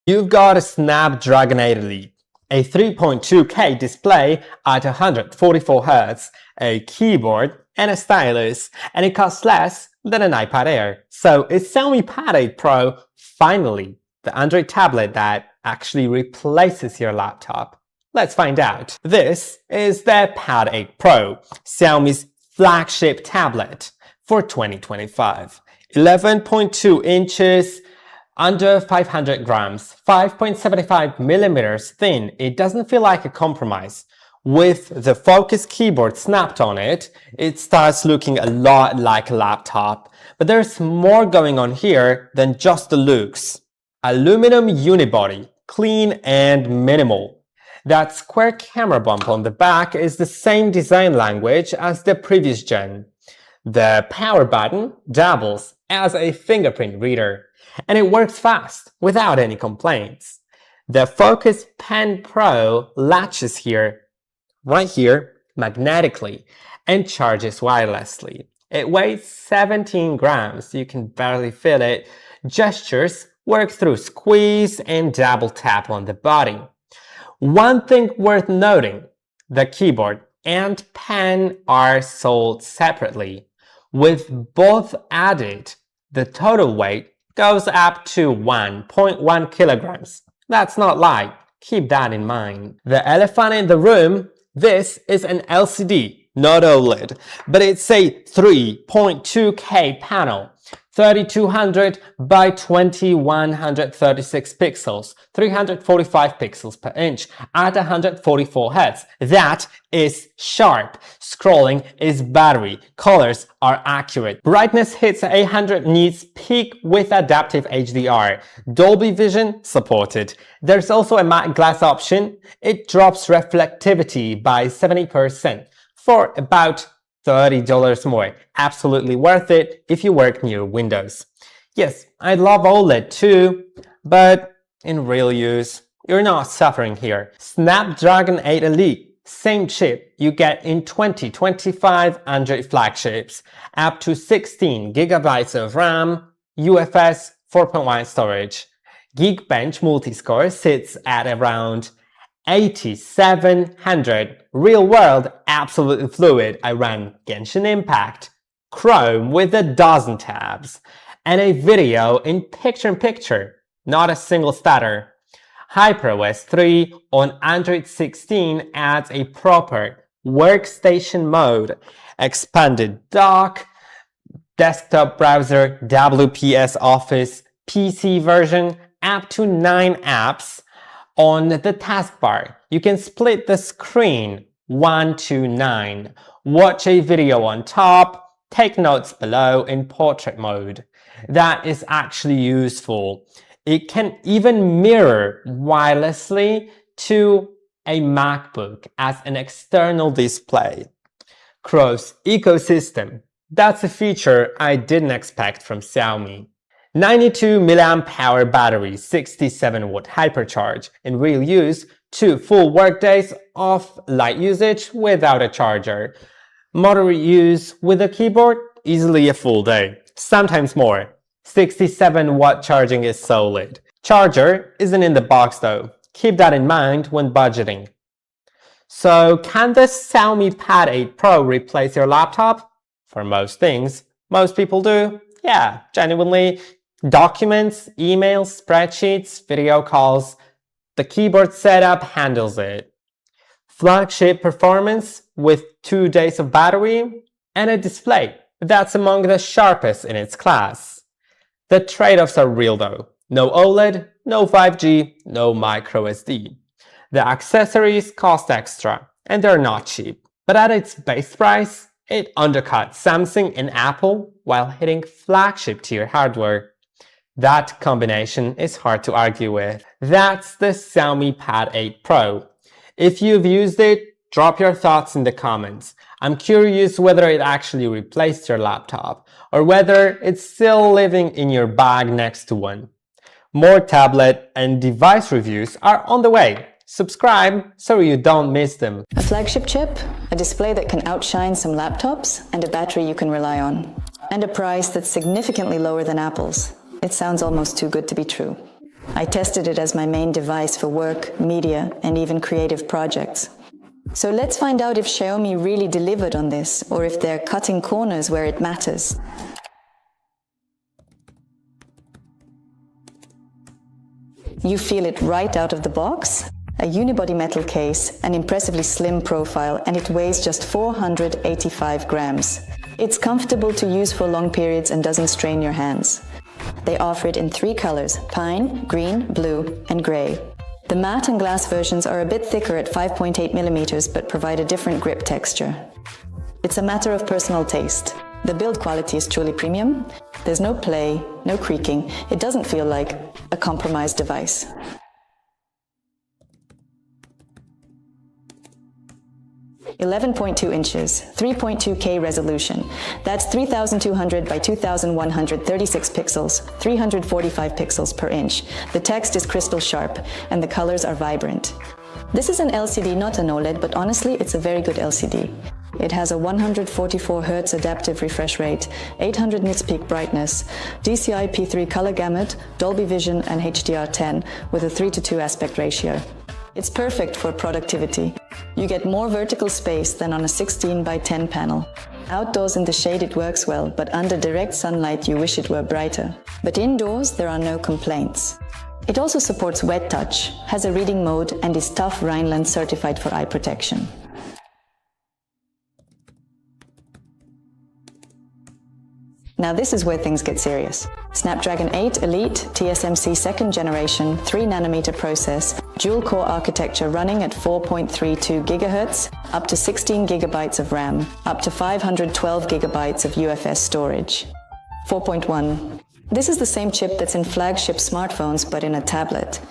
You've got a Snapdragon 8 Elite, a 3.2K display at 144Hz, a keyboard, and a stylus, and it costs less than an iPad Air. So is Xiaomi Pad 8 Pro finally the Android tablet that actually replaces your laptop? Let's find out. This is the Pad 8 Pro, Xiaomi's flagship tablet for 2025. 11.2 inches, under 500 grams, 5.75 millimeters thin. It doesn't feel like a compromise. With the Focus keyboard snapped on it, it starts looking a lot like a laptop. But there's more going on here than just the looks. Aluminum unibody, clean and minimal. That square camera bump on the back is the same design language as the previous gen. The power button doubles as a fingerprint reader, and it works fast without any complaints. The Focus Pen Pro latches here, right here, magnetically and charges wirelessly. It weighs 17 grams, you can barely feel it. Gestures work through squeeze and double tap on the body. One thing worth noting, the keyboard and pen are sold separately. With both added, the total weight goes up to 1.1 kilograms. That's not light, keep that in mind. The elephant in the room, this is an LCD, not OLED, but it's a 3.2K panel. 3200 by 2136 pixels, 345 pixels per inch at 144 Hz. That is sharp. Scrolling is battery. Colors are accurate. Brightness hits 800 nits peak with adaptive HDR. Dolby Vision supported. There's also a matte glass option. It drops reflectivity by 70% for about $30 more. Absolutely worth it if you work near Windows. Yes, I love OLED too, but in real use, you're not suffering here. Snapdragon 8 Elite, same chip you get in 2025 Android flagships, up to 16 GB of RAM, UFS 4.1 storage. Geekbench multiscore sits at around 8700. Real world, absolutely fluid. I ran Genshin Impact, Chrome with a dozen tabs, and a video in picture-in-picture, not a single stutter. HyperOS 3 on Android 16 adds a proper workstation mode, expanded dock, desktop browser, WPS Office, PC version, up to 9 apps. On the taskbar, you can split the screen 1 to 9, watch a video on top, take notes below in portrait mode. That is actually useful. It can even mirror wirelessly to a MacBook as an external display. Cross ecosystem. That's a feature I didn't expect from Xiaomi. 92 mAh battery, 67-watt hypercharge. In real use, 2 full workdays of light usage without a charger. Moderate use with a keyboard, easily a full day, sometimes more. 67-watt charging is solid. Charger isn't in the box though. Keep that in mind when budgeting. So can the Xiaomi Pad 8 Pro replace your laptop? For most things, most people do. Yeah, genuinely. Documents, emails, spreadsheets, video calls, the keyboard setup handles it. Flagship performance with 2 days of battery and a display that's among the sharpest in its class. The trade-offs are real though. No OLED, no 5G, no microSD. The accessories cost extra and they're not cheap. But at its base price, it undercuts Samsung and Apple while hitting flagship tier hardware. That combination is hard to argue with. That's the Xiaomi Pad 8 Pro. If you've used it, drop your thoughts in the comments. I'm curious whether it actually replaced your laptop or whether it's still living in your bag next to one. More tablet and device reviews are on the way. Subscribe so you don't miss them. A flagship chip, a display that can outshine some laptops, and a battery you can rely on. And a price that's significantly lower than Apple's. It sounds almost too good to be true. I tested it as my main device for work, media, and even creative projects. So let's find out if Xiaomi really delivered on this, or if they're cutting corners where it matters. You feel it right out of the box? A unibody metal case, an impressively slim profile, and it weighs just 485 grams. It's comfortable to use for long periods and doesn't strain your hands. They offer it in 3 colors: pine, green, blue, and gray. The matte and glass versions are a bit thicker at 5.8 millimeters but provide a different grip texture. It's a matter of personal taste. The build quality is truly premium. There's no play, no creaking. It doesn't feel like a compromised device. (11.2 inches, 3.2K resolution. That's 3200 by 2136 pixels, 345 pixels per inch. The text is crystal sharp, and the colors are vibrant. This is an LCD, not an OLED, but honestly, it's a very good LCD. It has a 144 Hz adaptive refresh rate, 800 nits peak brightness, DCI P3 color gamut, Dolby Vision, and HDR10 with a 3:2 aspect ratio. It's perfect for productivity. You get more vertical space than on a 16 by 10 panel. Outdoors in the shade it works well, but under direct sunlight you wish it were brighter. But indoors there are no complaints. It also supports wet touch, has a reading mode, and is tough Rhineland certified for eye protection. Now this is where things get serious. Snapdragon 8 Elite TSMC 2nd generation 3nm process, dual-core architecture running at 4.32 GHz, up to 16 GB of RAM, up to 512 GB of UFS storage. 4.1. This is the same chip that's in flagship smartphones but in a tablet.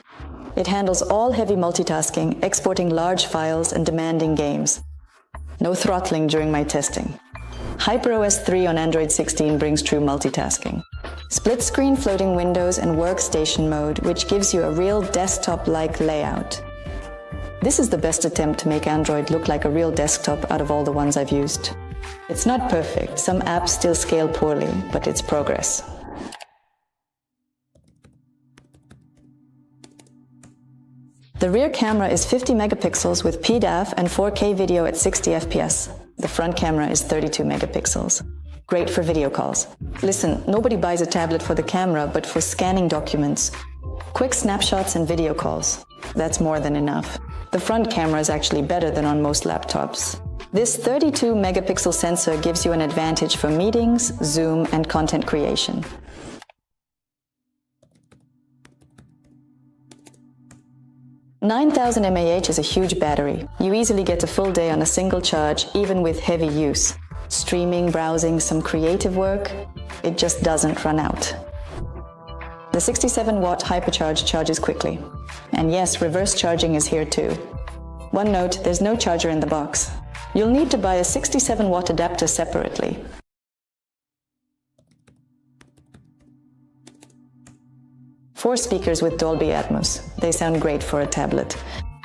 It handles all heavy multitasking, exporting large files and demanding games. No throttling during my testing. HyperOS 3 on Android 16 brings true multitasking. Split screen floating windows and workstation mode, which gives you a real desktop-like layout. This is the best attempt to make Android look like a real desktop out of all the ones I've used. It's not perfect, some apps still scale poorly, but it's progress. The rear camera is 50 megapixels with PDAF and 4K video at 60 FPS. The front camera is 32 megapixels. Great for video calls. Listen, nobody buys a tablet for the camera, but for scanning documents, quick snapshots and video calls. That's more than enough. The front camera is actually better than on most laptops. This 32 megapixel sensor gives you an advantage for meetings, Zoom, and content creation. (9,000 mAh is a huge battery. You easily get a full day on a single charge, even with heavy use. Streaming, browsing, some creative work, it just doesn't run out. The 67-watt hypercharge charges quickly. And yes, reverse charging is here too. One note, there's no charger in the box. You'll need to buy a 67-watt adapter separately. Four speakers with Dolby Atmos. They sound great for a tablet.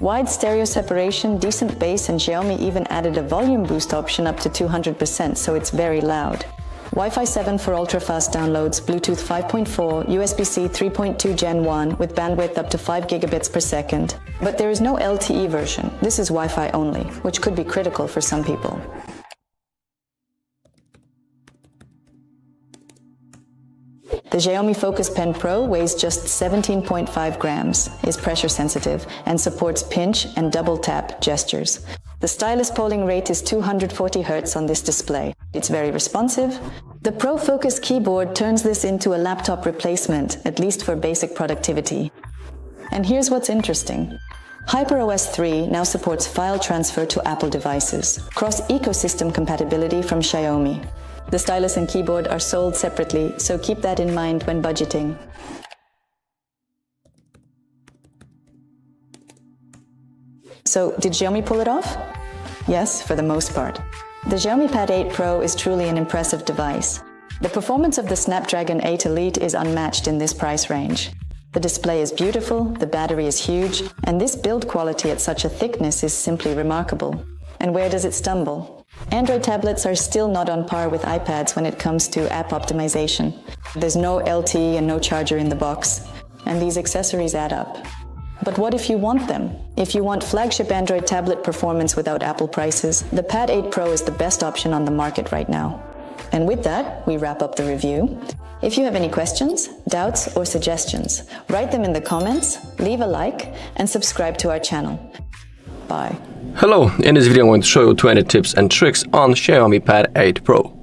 Wide stereo separation, decent bass, and Xiaomi even added a volume boost option up to 200%, so it's very loud. Wi-Fi 7 for ultra-fast downloads, Bluetooth 5.4, USB-C 3.2 Gen 1 with bandwidth up to 5 gigabits per second. But there is no LTE version. This is Wi-Fi only, which could be critical for some people. The Xiaomi Focus Pen Pro weighs just 17.5 grams, is pressure sensitive, and supports pinch and double tap gestures. The stylus polling rate is 240 Hz on this display. It's very responsive. The Pro Focus keyboard turns this into a laptop replacement, at least for basic productivity. And here's what's interesting. HyperOS 3 now supports file transfer to Apple devices, cross-ecosystem compatibility from Xiaomi. The stylus and keyboard are sold separately, so keep that in mind when budgeting. So, did Xiaomi pull it off? Yes, for the most part. The Xiaomi Pad 8 Pro is truly an impressive device. The performance of the Snapdragon 8 Elite is unmatched in this price range. The display is beautiful, the battery is huge, and this build quality at such a thickness is simply remarkable. And where does it stumble? Android tablets are still not on par with iPads when it comes to app optimization. There's no LTE and no charger in the box. and these accessories add up. But what if you want them? If you want flagship Android tablet performance without Apple prices, the Pad 8 Pro is the best option on the market right now. And with that, we wrap up the review. If you have any questions, doubts, or suggestions, write them in the comments, leave a like, and subscribe to our channel. Bye. Hello, in this video I'm going to show you 20 tips and tricks on Xiaomi Pad 8 Pro.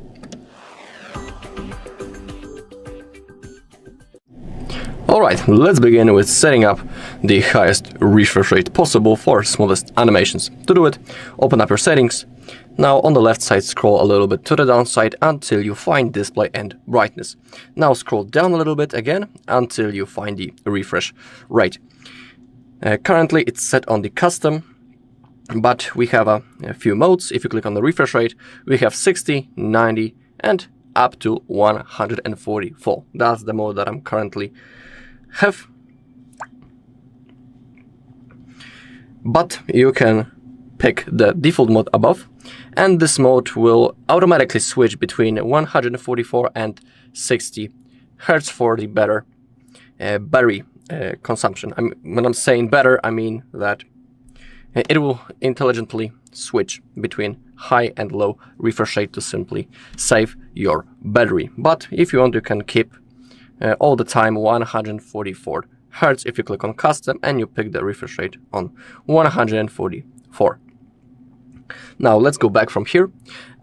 Alright, let's begin with setting up the highest refresh rate possible for smallest animations. To do it, open up your settings. Now on the left side, scroll a little bit to the downside until you find display and brightness. Now scroll down a little bit again until you find the refresh rate. Currently it's set on the custom, but we have a few modes. If you click on the refresh rate, we have 60, 90 and up to 144. That's the mode that I'm currently have. But you can pick the default mode above, and this mode will automatically switch between 144 and 60 Hz for the better battery consumption. When I'm saying better, I mean that it will intelligently switch between high and low refresh rate to simply save your battery. But if you want, you can keep all the time 144 Hz if you click on custom and you pick the refresh rate on 144. Now let's go back from here,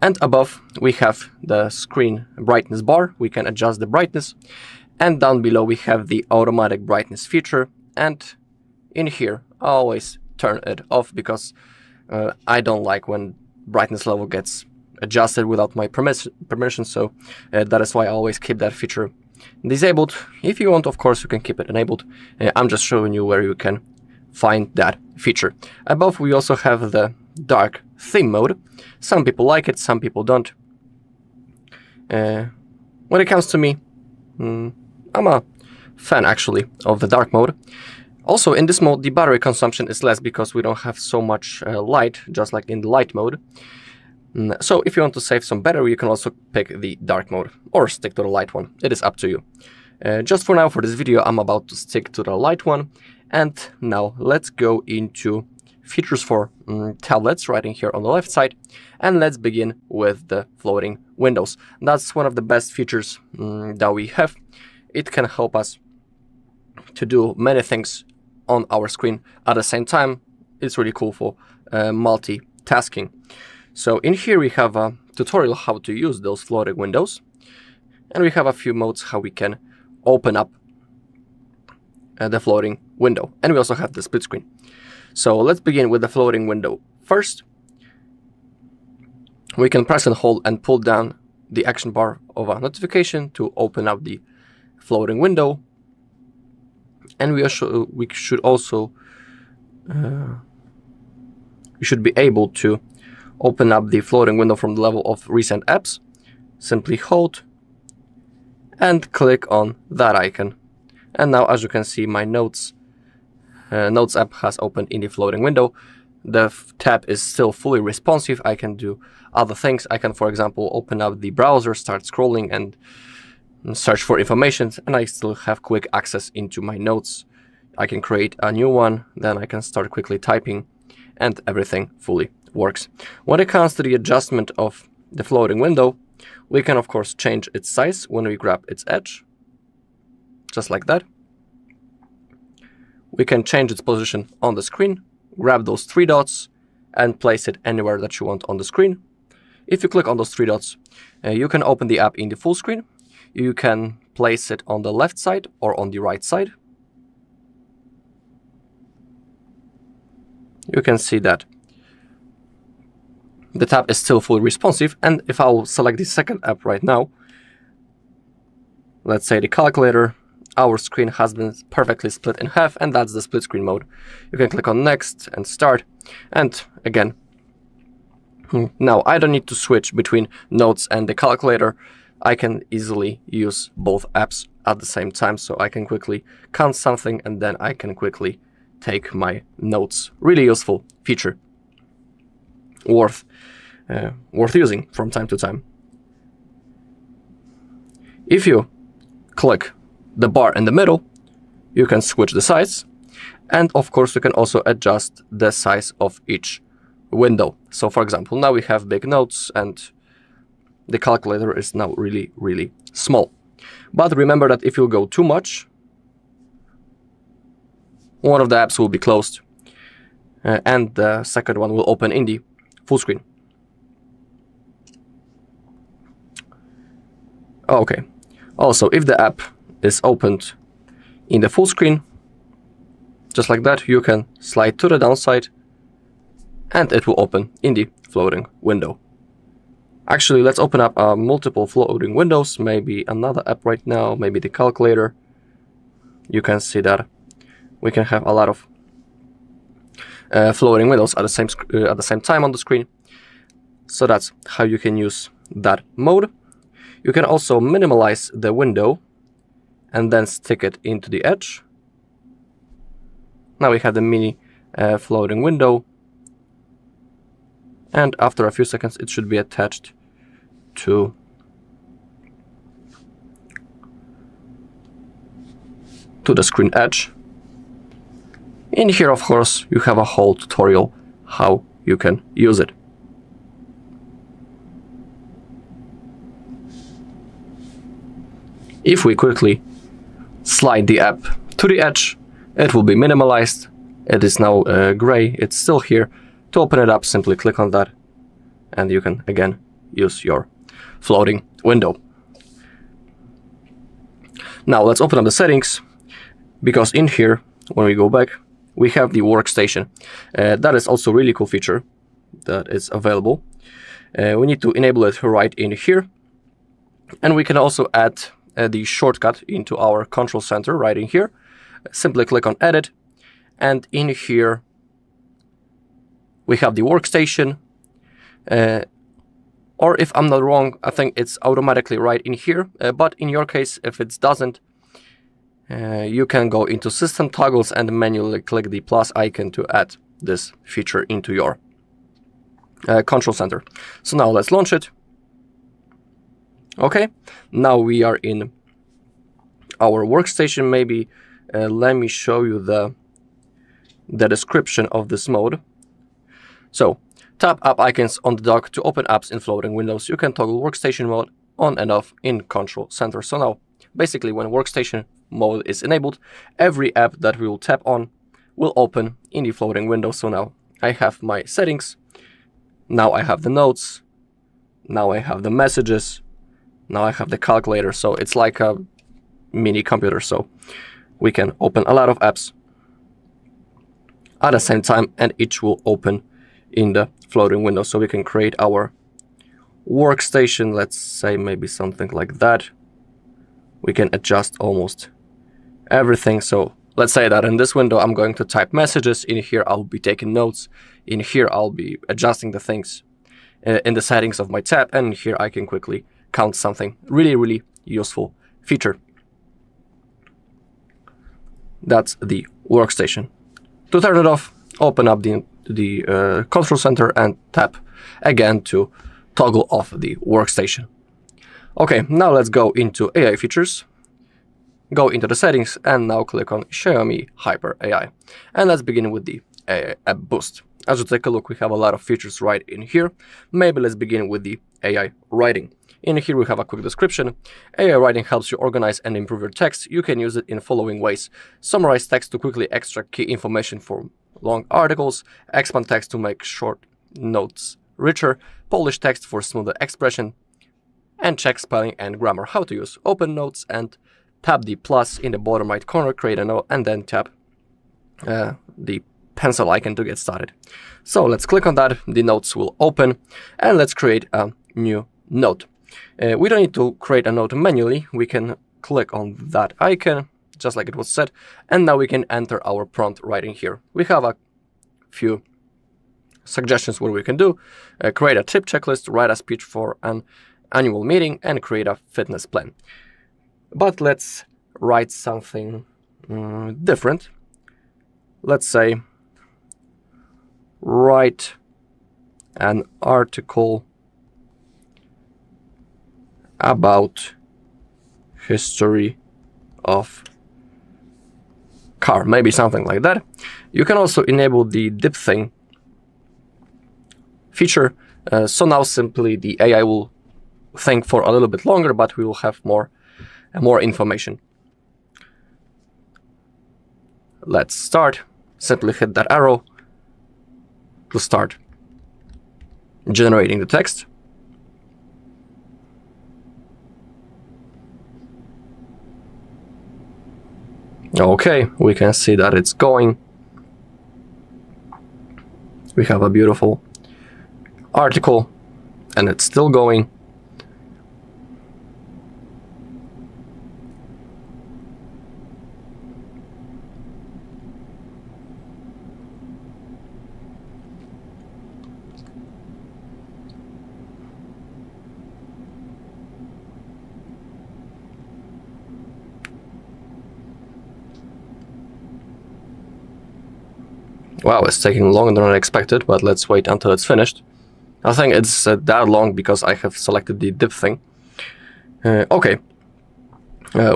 and above we have the screen brightness bar. We can adjust the brightness, and down below we have the automatic brightness feature, and in here I always turn it off because I don't like when brightness level gets adjusted without my permission, so that is why I always keep that feature disabled. If you want, of course, you can keep it enabled. I'm just showing you where you can find that feature. Above we also have the dark theme mode. Some people like it, some people don't. When it comes to me, I'm a fan actually of the dark mode. Also in this mode the battery consumption is less because we don't have so much light, just like in the light mode. So if you want to save some battery, you can also pick the dark mode or stick to the light one. It is up to you. Just for now, for this video, I'm about to stick to the light one. And now let's go into features for tablets right in here on the left side. And let's begin with the floating windows. That's one of the best features that we have. It can help us to do many things on our screen at the same time. It's really cool for multitasking. So in here we have a tutorial how to use those floating windows, and we have a few modes how we can open up the floating window, and we also have the split screen. So let's begin with the floating window. First, we can press and hold and pull down the action bar of a notification to open up the floating window, and we should also we should be able to open up the floating window from the level of recent apps. Simply hold and click on that icon. And now, as you can see, my Notes app has opened in the floating window. The tab is still fully responsive. I can do other things. I can, for example, open up the browser, start scrolling and search for information, and I still have quick access into my notes. I can create a new one, then I can start quickly typing, and everything fully works. When it comes to the adjustment of the floating window, we can of course change its size when we grab its edge, just like that. We can change its position on the screen, grab those three dots and place it anywhere that you want on the screen. If you click on those three dots, you can open the app in the full screen. You can place it on the left side or on the right side. You can see that the tab is still fully responsive, and if I will select the second app right now, let's say the calculator, our screen has been perfectly split in half, and that's the split screen mode. You can click on next and start, and again, now I don't need to switch between notes and the calculator. I can easily use both apps at the same time, so I can quickly count something and then I can quickly take my notes. Really useful feature, worth using from time to time. If you click the bar in the middle, you can switch the size. And of course, we can also adjust the size of each window. So for example, now we have big notes and the calculator is now really, really small. But remember that if you go too much, one of the apps will be closed and the second one will open in the full screen. Okay. Also, if the app is opened in the full screen, just like that, you can slide to the downside and it will open in the floating window. Actually, let's open up multiple floating windows, maybe another app right now, maybe the calculator. You can see that we can have a lot of floating windows at the same time on the screen. So that's how you can use that mode. You can also minimize the window and then stick it into the edge. Now we have the mini floating window. And after a few seconds, it should be attached to the screen edge. In here, of course, you have a whole tutorial how you can use it. If we quickly slide the app to the edge, it will be minimalized. It is now gray. It's still here. To open it up, simply click on that and you can again use your floating window. Now let's open up the settings, because in here, when we go back, we have the workstation. That is also a really cool feature that is available. We need to enable it right in here. And we can also add the shortcut into our control center right in here. Simply click on edit, and in here we have the workstation, or if I'm not wrong, I think it's automatically right in here, but in your case, if it doesn't, you can go into system toggles and manually click the plus icon to add this feature into your control center. So now let's launch it. Okay, now we are in our workstation. Maybe let me show you the description of this mode. So, tap app icons on the dock to open apps in floating windows. You can toggle workstation mode on and off in control center. So now, basically, when workstation mode is enabled, every app that we will tap on will open in the floating window. So now I have my settings. Now I have the notes. Now I have the messages. Now I have the calculator. So it's like a mini computer. So we can open a lot of apps at the same time, and each will open in the floating window. So we can create our workstation, let's say maybe something like that. We can adjust almost everything. So let's say that in this window I'm going to type messages. In here I'll be taking notes. In here I'll be adjusting the things in the settings of my tab, and here I can quickly count something. Really useful feature. That's the workstation. To turn it off, open up the control center and tap again to toggle off the workstation. Okay, now let's go into AI features. Go into the settings and now click on Xiaomi HyperAI. And let's begin with the AI app boost. As you take a look, we have a lot of features right in here. Maybe let's begin with the AI writing. In here we have a quick description. AI writing helps you organize and improve your text. You can use it in following ways: summarize text to quickly extract key information from long articles, expand text to make short notes richer, polish text for smoother expression, and check spelling and grammar. How to use: open notes and tap the plus in the bottom right corner, create a note, and then tap the pencil icon to get started. So let's click on that, the notes will open, and let's create a new note. We don't need to create a note manually. We can click on that icon, just like it was said, and now we can enter our prompt right in here. We have a few suggestions what we can do. Create a tip checklist, write a speech for an annual meeting, and create a fitness plan. But let's write something different. Let's say, write an article about history of car, maybe something like that. You can also enable the dip thing feature. So now simply the AI will think for a little bit longer, but we will have more information. Let's start. Simply hit that arrow to start generating the text. Okay, we can see that it's going. We have a beautiful article, and it's still going. Wow, it's taking longer than I expected, but let's wait until it's finished. I think it's that long because I have selected the dip thing. Okay,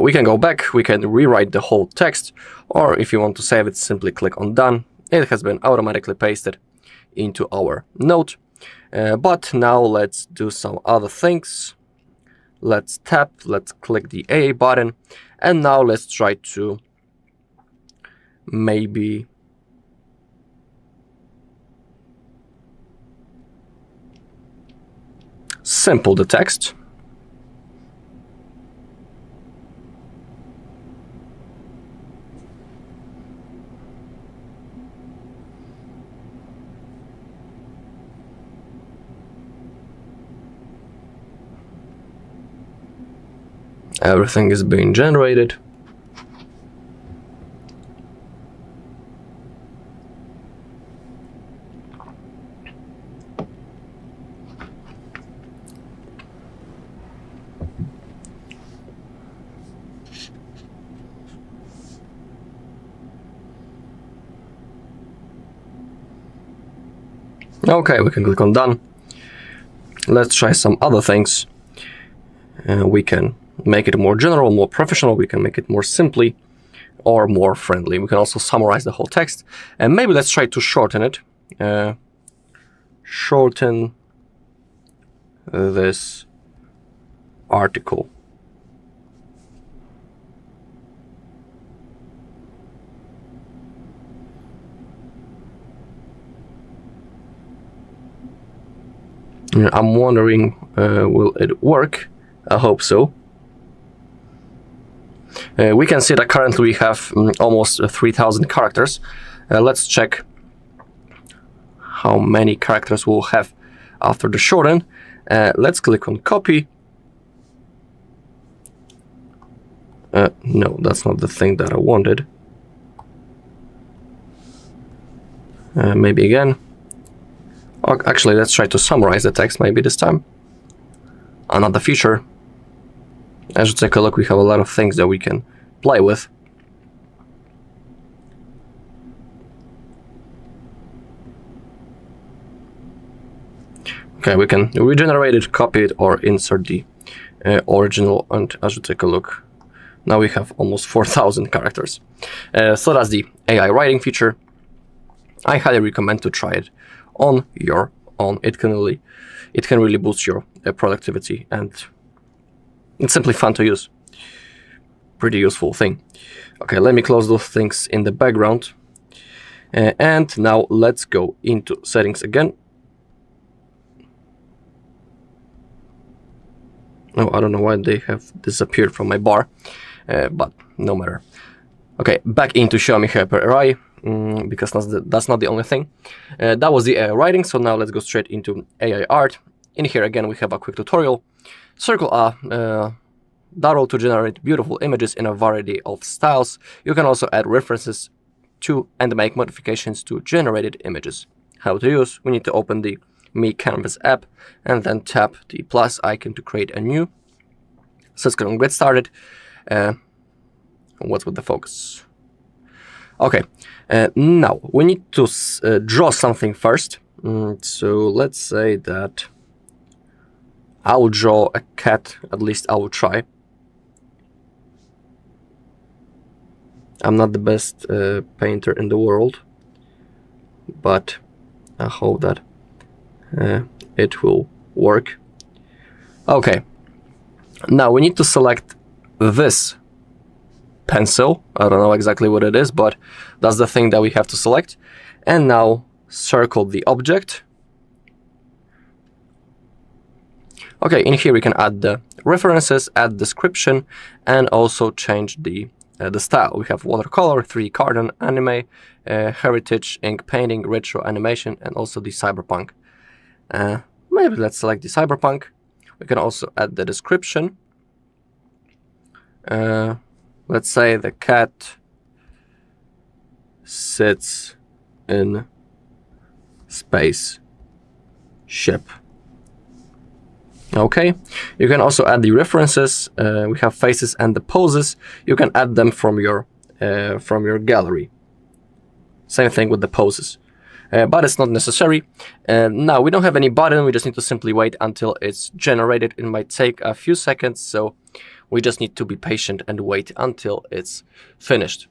we can go back, we can rewrite the whole text, or if you want to save it, simply click on Done. It has been automatically pasted into our note. But now let's do some other things. Let's tap, let's click the A button, and now let's try to maybe sample the text. Everything is being generated. Okay, we can click on Done. Let's try some other things. We can make it more general, more professional. We can make it more simply or more friendly. We can also summarize the whole text. And maybe let's try to shorten it. Shorten this article. I'm wondering, will it work? I hope so. We can see that currently we have almost 3,000 characters. Let's check how many characters we'll have after the shorten. Let's click on copy. No, that's not the thing that I wanted. Maybe again. Actually, let's try to summarize the text maybe this time. Another feature. As you take a look, we have a lot of things that we can play with. Okay, we can regenerate it, copy it, or insert the original. And as you take a look, now we have almost 4,000 characters. So that's the AI writing feature. I highly recommend to try it on your own. It can really boost your productivity, and it's simply fun to use. Pretty useful thing. Okay, let me close those things in the background. And now let's go into settings again. Oh, I don't know why they have disappeared from my bar, but no matter. Okay, back into Xiaomi HyperAI. Because that's not the only thing. That was the AI writing, so now let's go straight into AI art. In here again we have a quick tutorial. Circle a dot to generate beautiful images in a variety of styles. You can also add references to and make modifications to generated images. How to use? We need to open the Mi Canvas app and then tap the plus icon to create a new. So let's go get started. What's with the focus? Okay, now we need to draw something first. So let's say that I will draw a cat, at least I will try. I'm not the best painter in the world, but I hope that it will work. Okay, now we need to select this pencil. I don't know exactly what it is, but that's the thing that we have to select. And now circle the object. Okay, in here we can add the references, add description, and also change the style. We have watercolor, 3D cartoon, anime, heritage, ink painting, retro animation, and also the cyberpunk. Maybe let's select the cyberpunk. We can also add the description. Let's say the cat sits in space ship. Okay, you can also add the references. We have faces and the poses. You can add them from your gallery. Same thing with the poses, but it's not necessary. Now we don't have any button. We just need to simply wait until it's generated. It might take a few seconds, so we just need to be patient and wait until it's finished.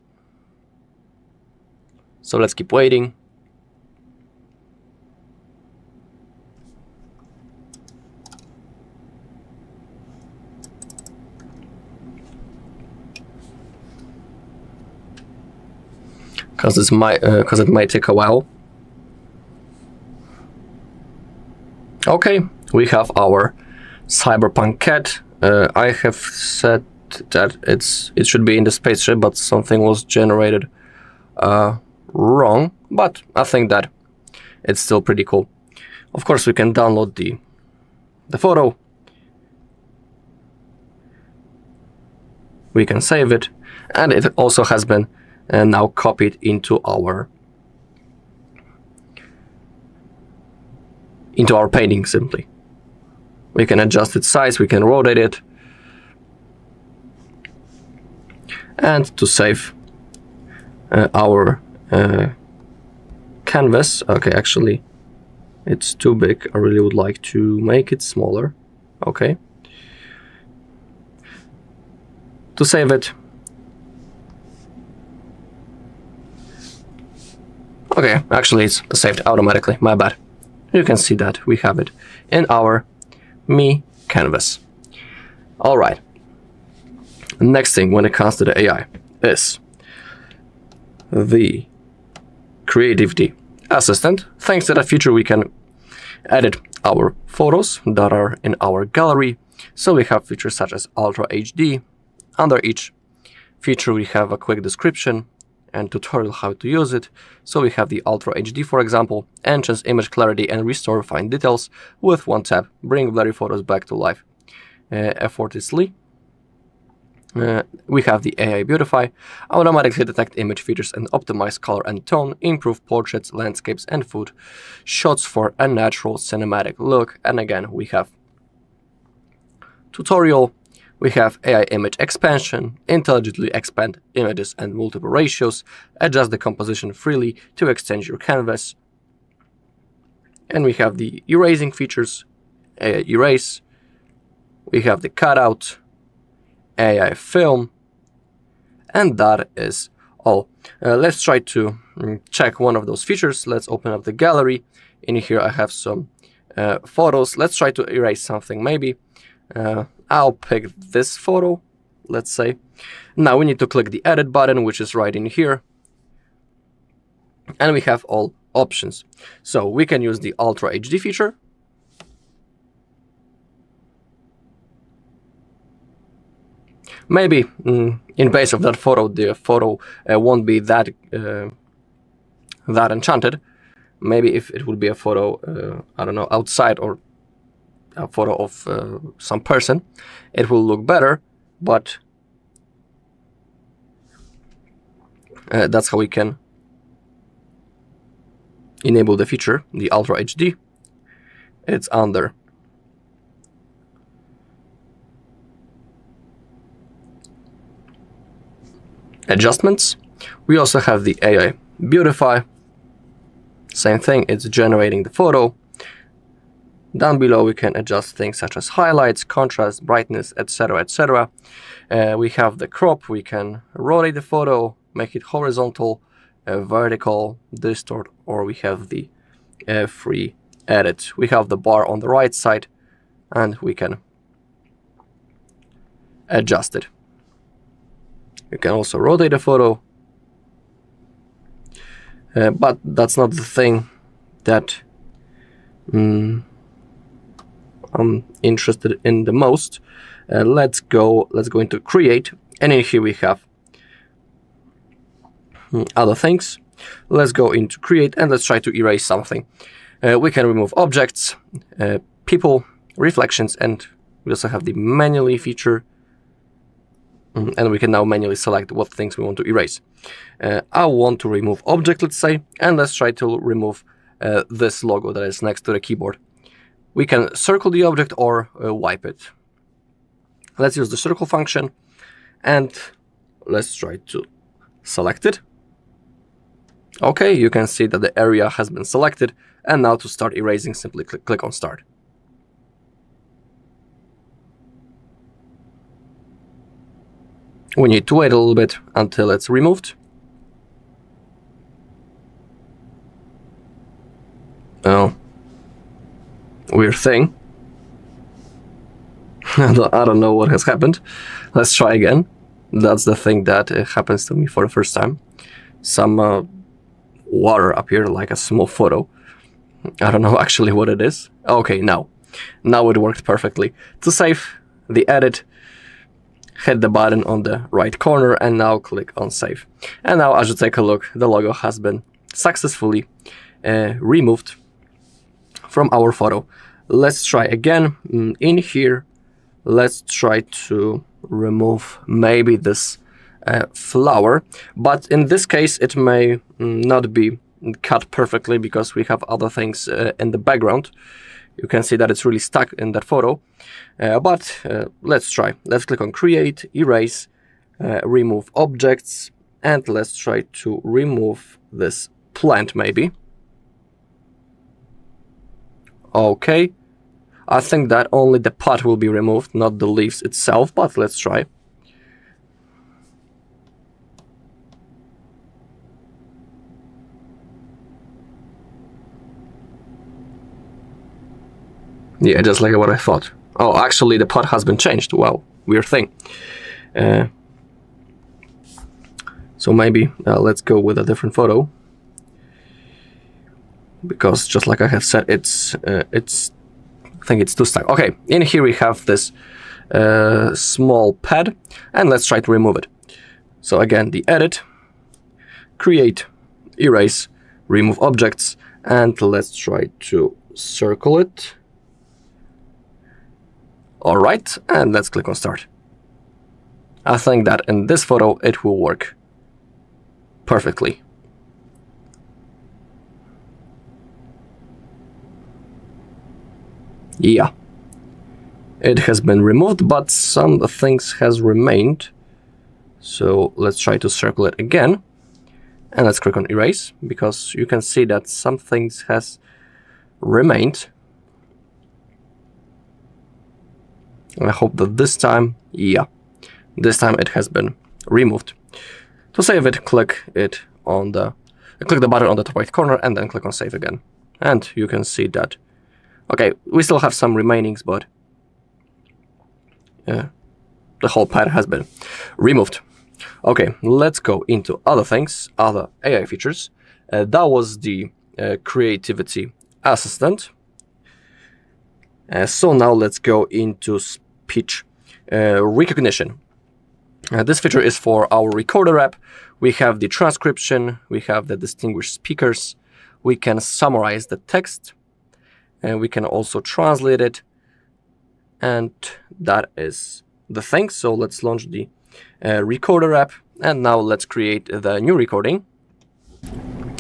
So let's keep waiting. Because it might take a while. Okay, we have our cyberpunk cat. I have said that it should be in the spaceship, but something was generated wrong. But I think that it's still pretty cool. Of course, we can download the photo. We can save it, and it also has been now copied into our painting simply. We can adjust its size, we can rotate it. And to save our canvas, okay, actually it's too big. I really would like to make it smaller. Okay. To save it, okay, actually it's saved automatically, my bad. You can see that we have it in our Mi canvas. All right. Next thing when it comes to the AI is the creativity assistant. Thanks to that feature, we can edit our photos that are in our gallery. So we have features such as Ultra HD. Under each feature, we have a quick description and tutorial how to use it. So we have the Ultra HD, for example, enhance image clarity and restore fine details with one tap, bring blurry photos back to life effortlessly. We have the AI Beautify, automatically detect image features and optimize color and tone, improve portraits, landscapes, and food shots for a natural cinematic look. And again, we have tutorial. We have AI image expansion, intelligently expand images and multiple ratios, adjust the composition freely to extend your canvas. And we have the erasing features, AI erase. We have the cutout, AI film, and that is all. Let's try to check one of those features. Let's open up the gallery. In here I have some photos. Let's try to erase something maybe. I'll pick this photo, let's say. Now we need to click the edit button, which is right in here. And we have all options. So we can use the Ultra HD feature. Maybe in base of that photo, the photo won't be that enchanted. Maybe if it would be a photo, I don't know, outside or a photo of some person, it will look better, but that's how we can enable the feature, the Ultra HD. It's under adjustments. We also have the AI Beautify. Same thing, it's generating the photo. Down below, we can adjust things such as highlights, contrast, brightness, etc., etc. We have the crop. We can rotate the photo, make it horizontal, vertical, distort, or we have the free edit. We have the bar on the right side, and we can adjust it. You can also rotate a photo, but that's not the thing that I'm interested in the most. Let's go into create, and in here we have other things. Let's go into create and let's try to erase something. We can remove objects, people, reflections, and we also have the manually feature, and we can now manually select what things we want to erase. I want to remove object, let's say, and let's try to remove this logo that is next to the keyboard. We can circle the object or wipe it. Let's use the circle function, and let's try to select it. Okay, you can see that the area has been selected, and now to start erasing, simply click on start. We need to wait a little bit until it's removed. Oh, weird thing. I don't know what has happened. Let's try again. That's the thing that happens to me for the first time. Some water appeared like a small photo. I don't know actually what it is. Okay, now it worked perfectly. To save the edit, hit the button on the right corner and now click on save. And now as you take a look, the logo has been successfully removed from our photo. Let's try again. In here, let's try to remove maybe this flower, but in this case it may not be cut perfectly because we have other things in the background. You can see that it's really stuck in that photo, but let's try. Let's click on create, erase, remove objects, and let's try to remove this plant maybe. Okay, I think that only the pot will be removed, not the leaves itself, but let's try. Yeah, just like what I thought. Oh, actually the pot has been changed. Wow, weird thing. So maybe let's go with a different photo, because just like I have said, it's I think it's too stuck. Okay, in here we have this small pad, and let's try to remove it. So again, the edit, create, erase, remove objects, and let's try to circle it. All right, and let's click on start. I think that in this photo it will work perfectly. Yeah, it has been removed, but some things has remained. So let's try to circle it again, and let's click on erase, because you can see that some things has remained. I hope that this time, yeah, this time it has been removed. To save it, click the button on the top right corner and then click on save again. And you can see that, okay, we still have some remainings, but the whole pad has been removed. Okay, let's go into other things, other AI features. That was the creativity assistant. So now let's go into speech recognition. This feature is for our recorder app. We have the transcription, we have the distinguished speakers, we can summarize the text, and we can also translate it, and that is the thing. So let's launch the recorder app, and now let's create the new recording.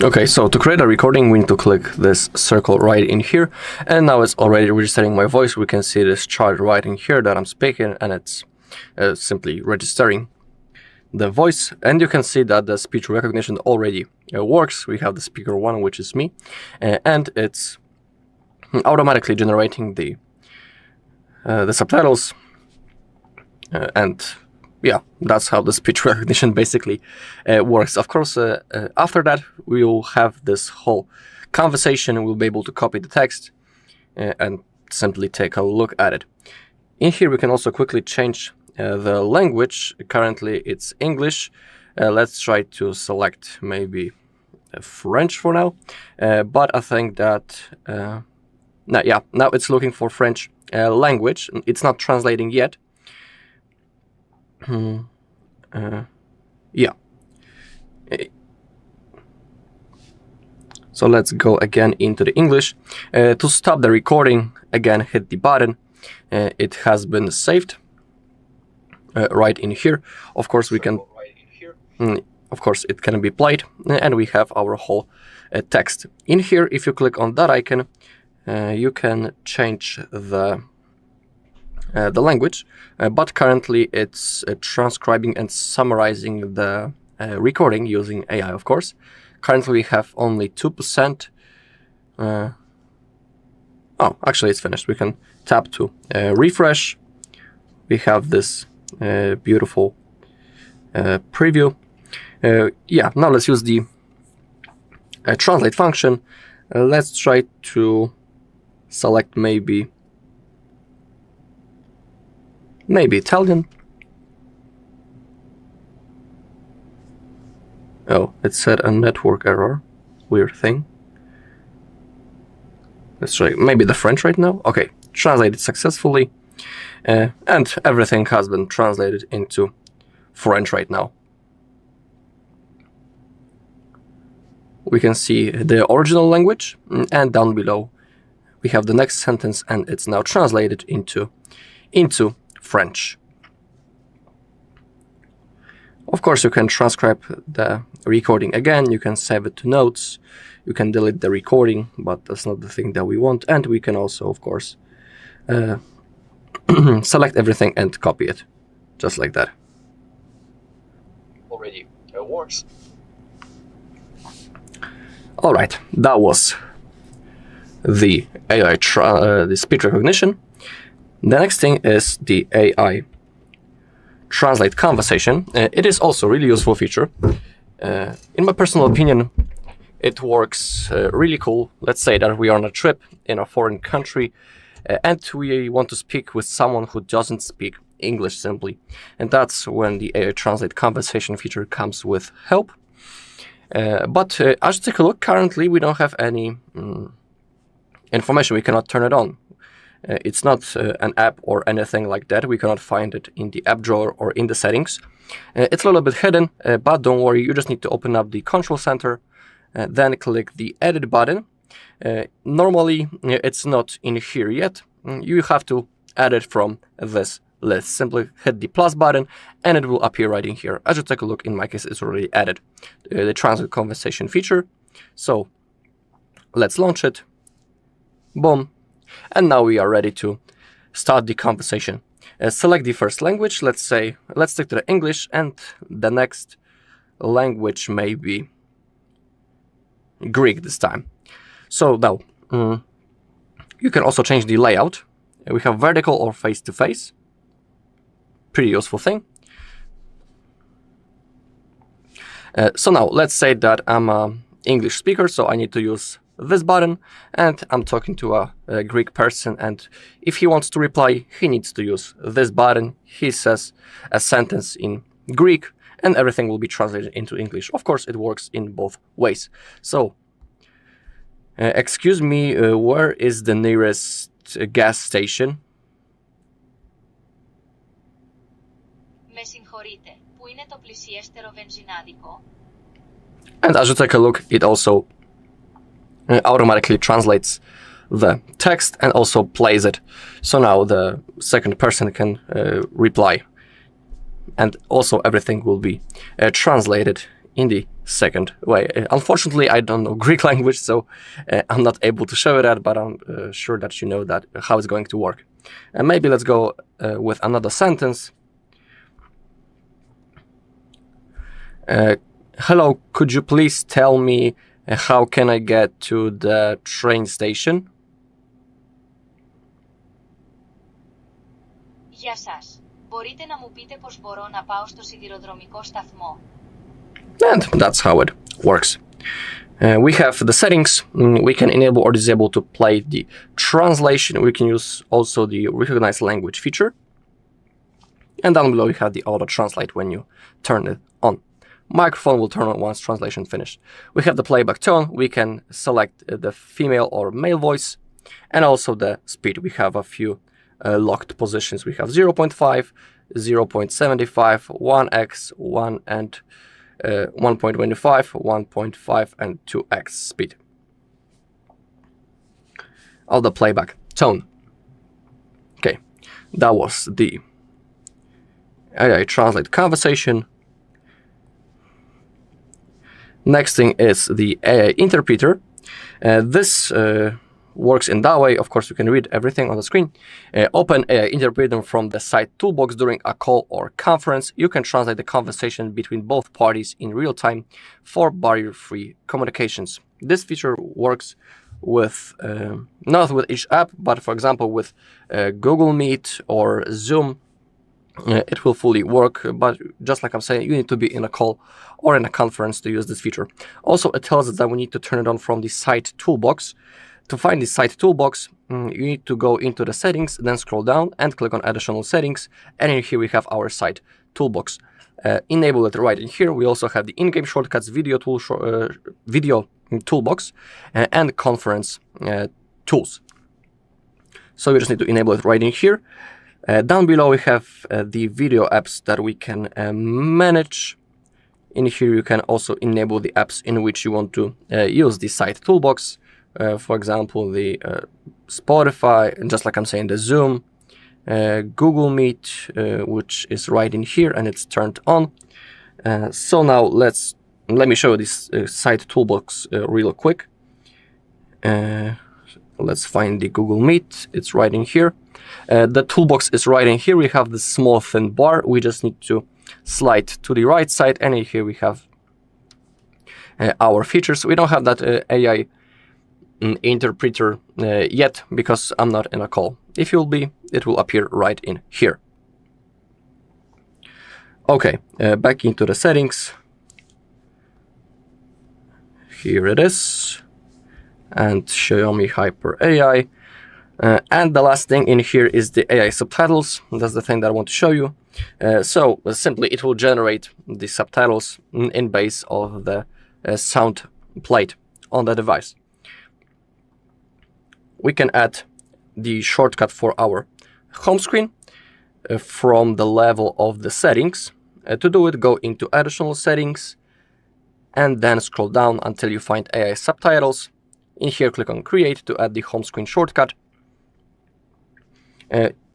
Okay, so to create a recording, we need to click this circle right in here, and now it's already registering my voice. We can see this chart right in here that I'm speaking, and it's simply registering the voice, and you can see that the speech recognition already works. We have the speaker 1, which is me, and it's automatically generating the subtitles, and yeah, that's how the speech recognition basically works. Of course, after that, we will have this whole conversation and we'll be able to copy the text and simply take a look at it. In here, we can also quickly change the language. Currently, it's English. Let's try to select maybe French for now. But I think that, now it's looking for French language. It's not translating yet. Yeah. So let's go again into the English. To stop the recording, again, hit the button. It has been saved right in here. Of course, we can. Of course, it can be played, and we have our whole text in here. If you click on that icon, you can change the language, but currently it's transcribing and summarizing the recording using AI, of course. Currently we have only 2%. Oh, actually it's finished. We can tap to refresh. We have this beautiful preview. Yeah, now let's use the translate function. Let's try to select maybe Italian. Oh, it said a network error. Weird thing. Let's try maybe the French right now. Okay, translated successfully. And everything has been translated into French right now. We can see the original language, and down below we have the next sentence, and it's now translated into French. Of course, you can transcribe the recording again, you can save it to notes, you can delete the recording, but that's not the thing that we want, and we can also, of course, select everything and copy it, just like that. Already works. Alright, that was the AI the speech recognition. The next thing is the AI translate conversation. It is also a really useful feature. In my personal opinion, it works really cool. Let's say that we are on a trip in a foreign country and we want to speak with someone who doesn't speak English simply. And that's when the AI translate conversation feature comes with help. But as you take a look, currently we don't have any information. We cannot turn it on. It's not an app or anything like that. We cannot find it in the app drawer or in the settings. It's a little bit hidden, but don't worry. You just need to open up the control center, then click the edit button. Normally, it's not in here yet. You have to add it from this list. Simply hit the plus button and it will appear right in here. As you take a look, in my case, it's already added the translate conversation feature. So let's launch it. Boom. And now we are ready to start the conversation. Select the first language. Let's stick to the English, and the next language may be Greek this time. So now you can also change the layout. We have vertical or face to face. Pretty useful thing. So now let's say that I'm an English speaker, so I need to use this button, and I'm talking to a Greek person, and if he wants to reply, he needs to use this button. He says a sentence in Greek and everything will be translated into English. Of course, it works in both ways. So, excuse me, where is the nearest gas station? And as you take a look, it also automatically translates the text and also plays it. So now the second person can reply. And also everything will be translated in the second way. Unfortunately, I don't know Greek language, so I'm not able to show that, but I'm sure that you know that how it's going to work. And maybe let's go with another sentence. Hello, could you please tell me how can I get to the train station? Γεια σας. Μπορείτε να μου πείτε πώς μπορώ να πάω στο σιδηροδρομικό σταθμό? And that's how it works. We have the settings. We can enable or disable to play the translation. We can use also the recognize language feature. And down below we have the auto translate when you turn it on. Microphone will turn on once translation finished. We have the playback tone. We can select the female or male voice, and also the speed. We have a few locked positions. We have 0.5, 0.75, 1x, 1 and 1.25, 1.5 and 2x speed. Of the playback tone. Okay, that was the AI translate conversation. Next thing is the AI interpreter. This works in that way. Of course, you can read everything on the screen. Open AI interpreter from the side toolbox during a call or conference. You can translate the conversation between both parties in real time for barrier-free communications. This feature works with not with each app, but for example with Google Meet or Zoom. It will fully work, but just like I'm saying, you need to be in a call or in a conference to use this feature. Also, it tells us that we need to turn it on from the side toolbox. To find the side toolbox, you need to go into the settings, then scroll down and click on additional settings. And in here we have our side toolbox. Enable it right in here. We also have the in-game shortcuts, video toolbox, and conference tools. So you just need to enable it right in here. Down below we have the video apps that we can manage. In here you can also enable the apps in which you want to use the side toolbox. For example, the Spotify, just like I'm saying, the Zoom, Google Meet, which is right in here and it's turned on. So now let me show you this side toolbox real quick. Let's find the Google Meet. It's right in here. The toolbox is right in here. We have this small thin bar. We just need to slide to the right side, and in here we have our features. We don't have that AI interpreter yet because I'm not in a call. If you'll be, it will appear right in here. Okay, back into the settings. Here it is, and Xiaomi HyperAI. And the last thing in here is the AI subtitles. That's the thing that I want to show you. So simply it will generate the subtitles in base of the sound played on the device. We can add the shortcut for our home screen from the level of the settings. To do it, go into additional settings and then scroll down until you find AI subtitles. In here, click on create to add the home screen shortcut.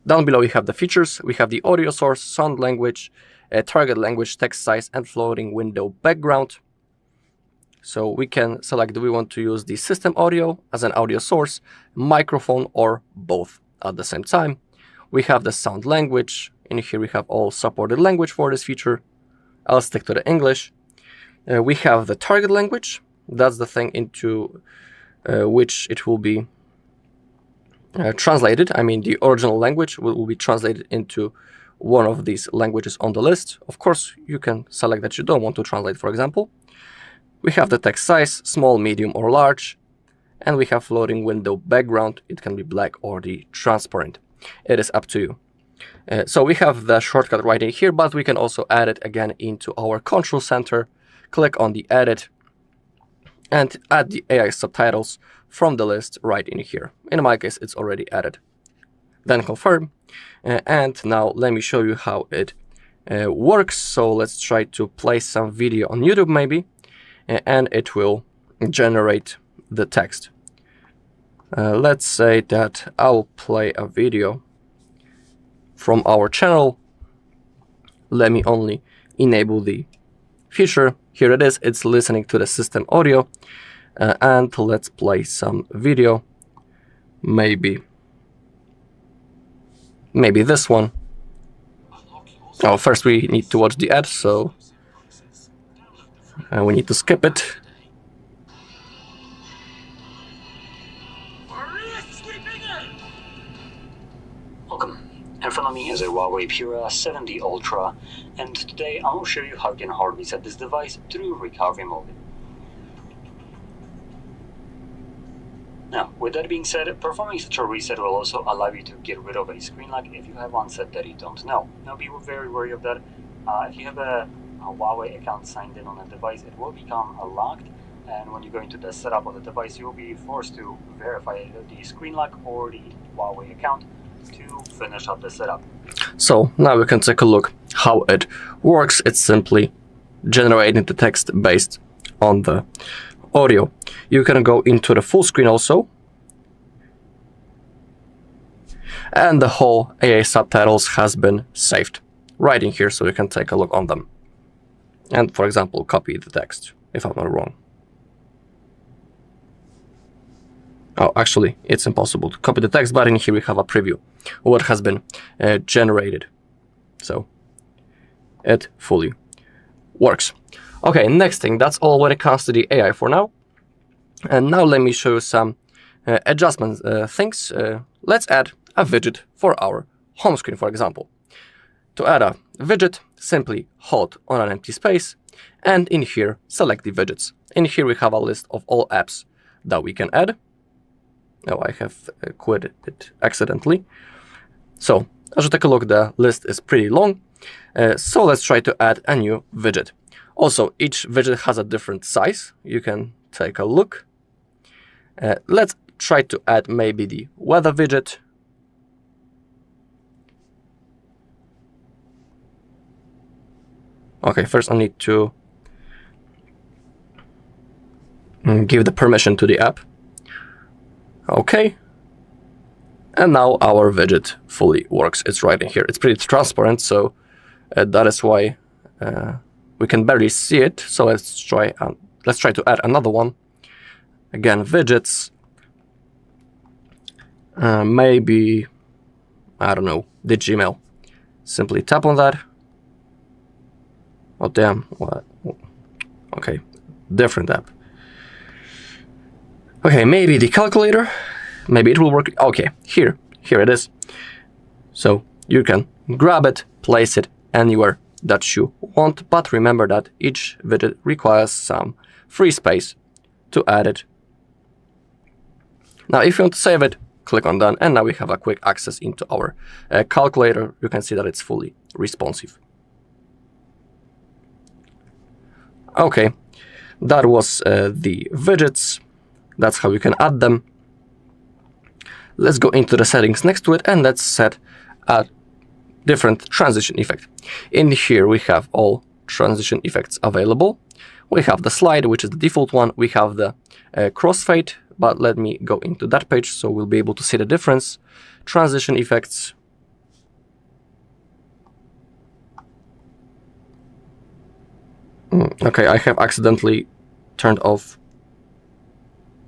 Down below we have the features. We have the audio source, sound language, target language, text size, and floating window background. So we can select, do we want to use the system audio as an audio source, microphone, or both at the same time. We have the sound language. In here we have all supported language for this feature. I'll stick to the English. We have the target language. That's the thing into which it will be translated. I mean, the original language will be translated into one of these languages on the list. Of course, you can select that you don't want to translate, for example. We have the text size, small, medium, or large. And we have floating window background. It can be black or the transparent. It is up to you. So we have the shortcut right in here, but we can also add it again into our control center. Click on the edit and add the AI subtitles from the list right in here. In my case, it's already added. Then confirm. And now let me show you how it works. So let's try to play some video on YouTube maybe, and it will generate the text. Let's say that I'll play a video from our channel. Let me only enable the feature. Here it is. It's listening to the system audio. And let's play some video. Maybe this one. Oh, first we need to watch the ad, so we need to skip it. In front of me is a Huawei Pura 7D Ultra, and today I will show you how you can hard reset this device through recovery mode. Now, with that being said, performing such a reset will also allow you to get rid of a screen lock if you have one set that you don't know. Now, be very wary of that. If you have a Huawei account signed in on a device, it will become locked, and when you go into the setup of the device, you will be forced to verify the screen lock or the Huawei account to finish up the setup. So now we can take a look how it works. It's simply generating the text based on the audio. You can go into the full screen also, and the whole AI subtitles has been saved right in here, so you can take a look on them and, for example, copy the text if I'm not wrong. Oh, actually, it's impossible to copy the text, but in here we have a preview of what has been generated. So it fully works. Okay, next thing, that's all when it comes to the AI for now. And now let me show you some adjustment things. Let's add a widget for our home screen, for example. To add a widget, simply hold on an empty space, and in here, select the widgets. In here we have a list of all apps that we can add. Oh, I have quit it accidentally. So, as you take a look, the list is pretty long. So let's try to add a new widget. Also, each widget has a different size. You can take a look. Let's try to add maybe the weather widget. Okay, first I need to give the permission to the app. Okay. And now our widget fully works. It's right in here. It's pretty transparent, so that is why we can barely see it. So let's try to add another one. Again, widgets. Maybe, I don't know, the Gmail. Simply tap on that. Oh damn, what? Okay, different app. Okay, maybe the calculator. Maybe it will work. Okay, here it is. So you can grab it, place it anywhere that you want, but remember that each widget requires some free space to add it. Now, if you want to save it, click on done, and now we have a quick access into our calculator. You can see that it's fully responsive. Okay, that was the widgets. That's how you can add them. Let's go into the settings next to it, and let's set a different transition effect. In here we have all transition effects available. We have the slide, which is the default one. We have the crossfade, but let me go into that page so we'll be able to see the difference. Transition effects. Okay, I have accidentally turned off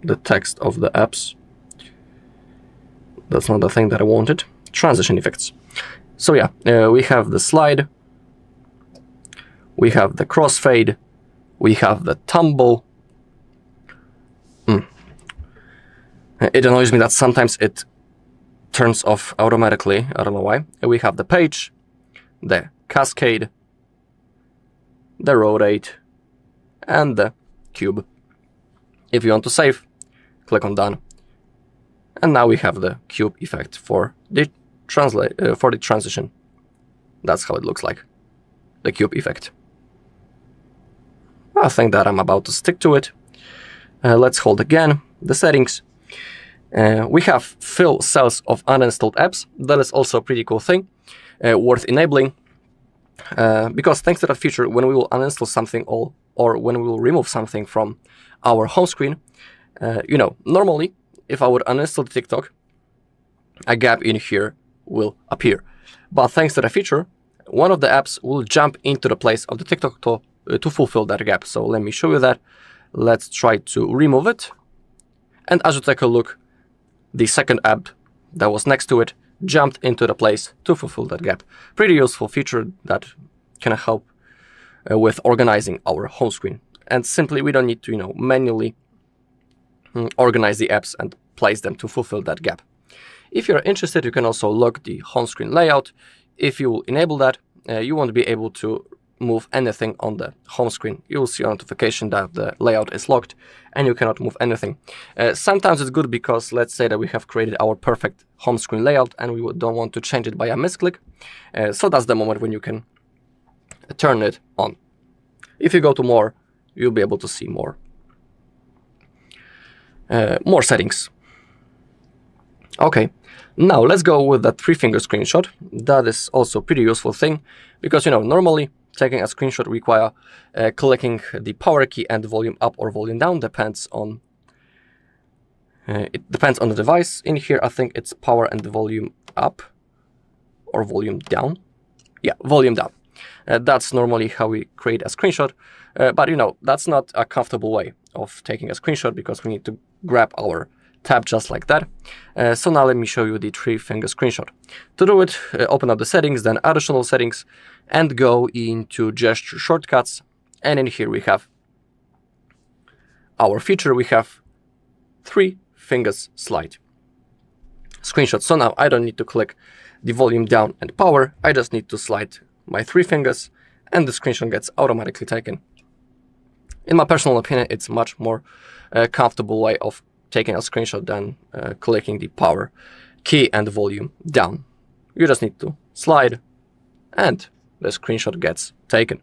the text of the apps. That's not the thing that I wanted. Transition effects. So yeah, we have the slide, we have the crossfade, we have the tumble. It annoys me that sometimes it turns off automatically. I don't know why. We have the page, the cascade, the rotate, and the cube. If you want to save, click on done. And now we have the cube effect for the transition. That's how it looks like, the cube effect. I think that I'm about to stick to it. Let's hold again the settings. We have fill cells of uninstalled apps. That is also a pretty cool thing, worth enabling. Because thanks to that feature, when we will uninstall something or when we will remove something from our home screen, normally if I would uninstall the TikTok, a gap in here will appear. But thanks to the feature, one of the apps will jump into the place of the TikTok to fulfill that gap. So let me show you that. Let's try to remove it. And as you take a look, the second app that was next to it jumped into the place to fulfill that gap. Pretty useful feature that can help with organizing our home screen. And simply, we don't need to, manually organize the apps and place them to fulfill that gap. If you're interested, you can also lock the home screen layout. If you enable that, you won't be able to move anything on the home screen. You will see a notification that the layout is locked and you cannot move anything. Sometimes it's good because let's say that we have created our perfect home screen layout and we don't want to change it by a misclick. So that's the moment when you can turn it on. If you go to more, you'll be able to see more settings. Okay, now let's go with that 3-finger screenshot. That is also a pretty useful thing because, normally taking a screenshot require clicking the power key and volume up or volume down. Depends on it depends on the device. In here, I think it's power and the volume up or volume down. Yeah, volume down. That's normally how we create a screenshot. But that's not a comfortable way of taking a screenshot because we need to grab our tab just like that. So now let me show you the 3-finger screenshot. To do it, open up the settings, then additional settings, and go into gesture shortcuts. And in here we have our feature. We have 3 fingers slide screenshot. So now I don't need to click the volume down and power. I just need to slide my 3 fingers and the screenshot gets automatically taken. In my personal opinion, it's much more comfortable way of taking a screenshot than clicking the power key and the volume down. You just need to slide and the screenshot gets taken.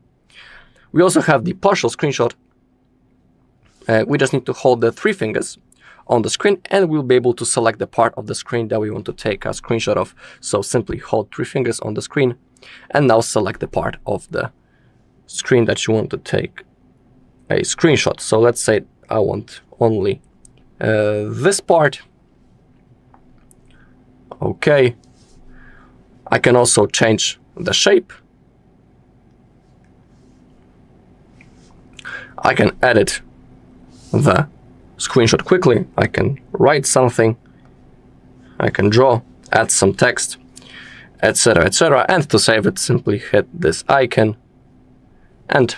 We also have the partial screenshot. We just need to hold the 3 fingers on the screen and we'll be able to select the part of the screen that we want to take a screenshot of. So simply hold 3 fingers on the screen and now select the part of the screen that you want to take a screenshot. So let's say I want only this part. Okay. I can also change the shape. I can edit the screenshot quickly. I can write something. I can draw, add some text, etc., etc. And to save it, simply hit this icon. And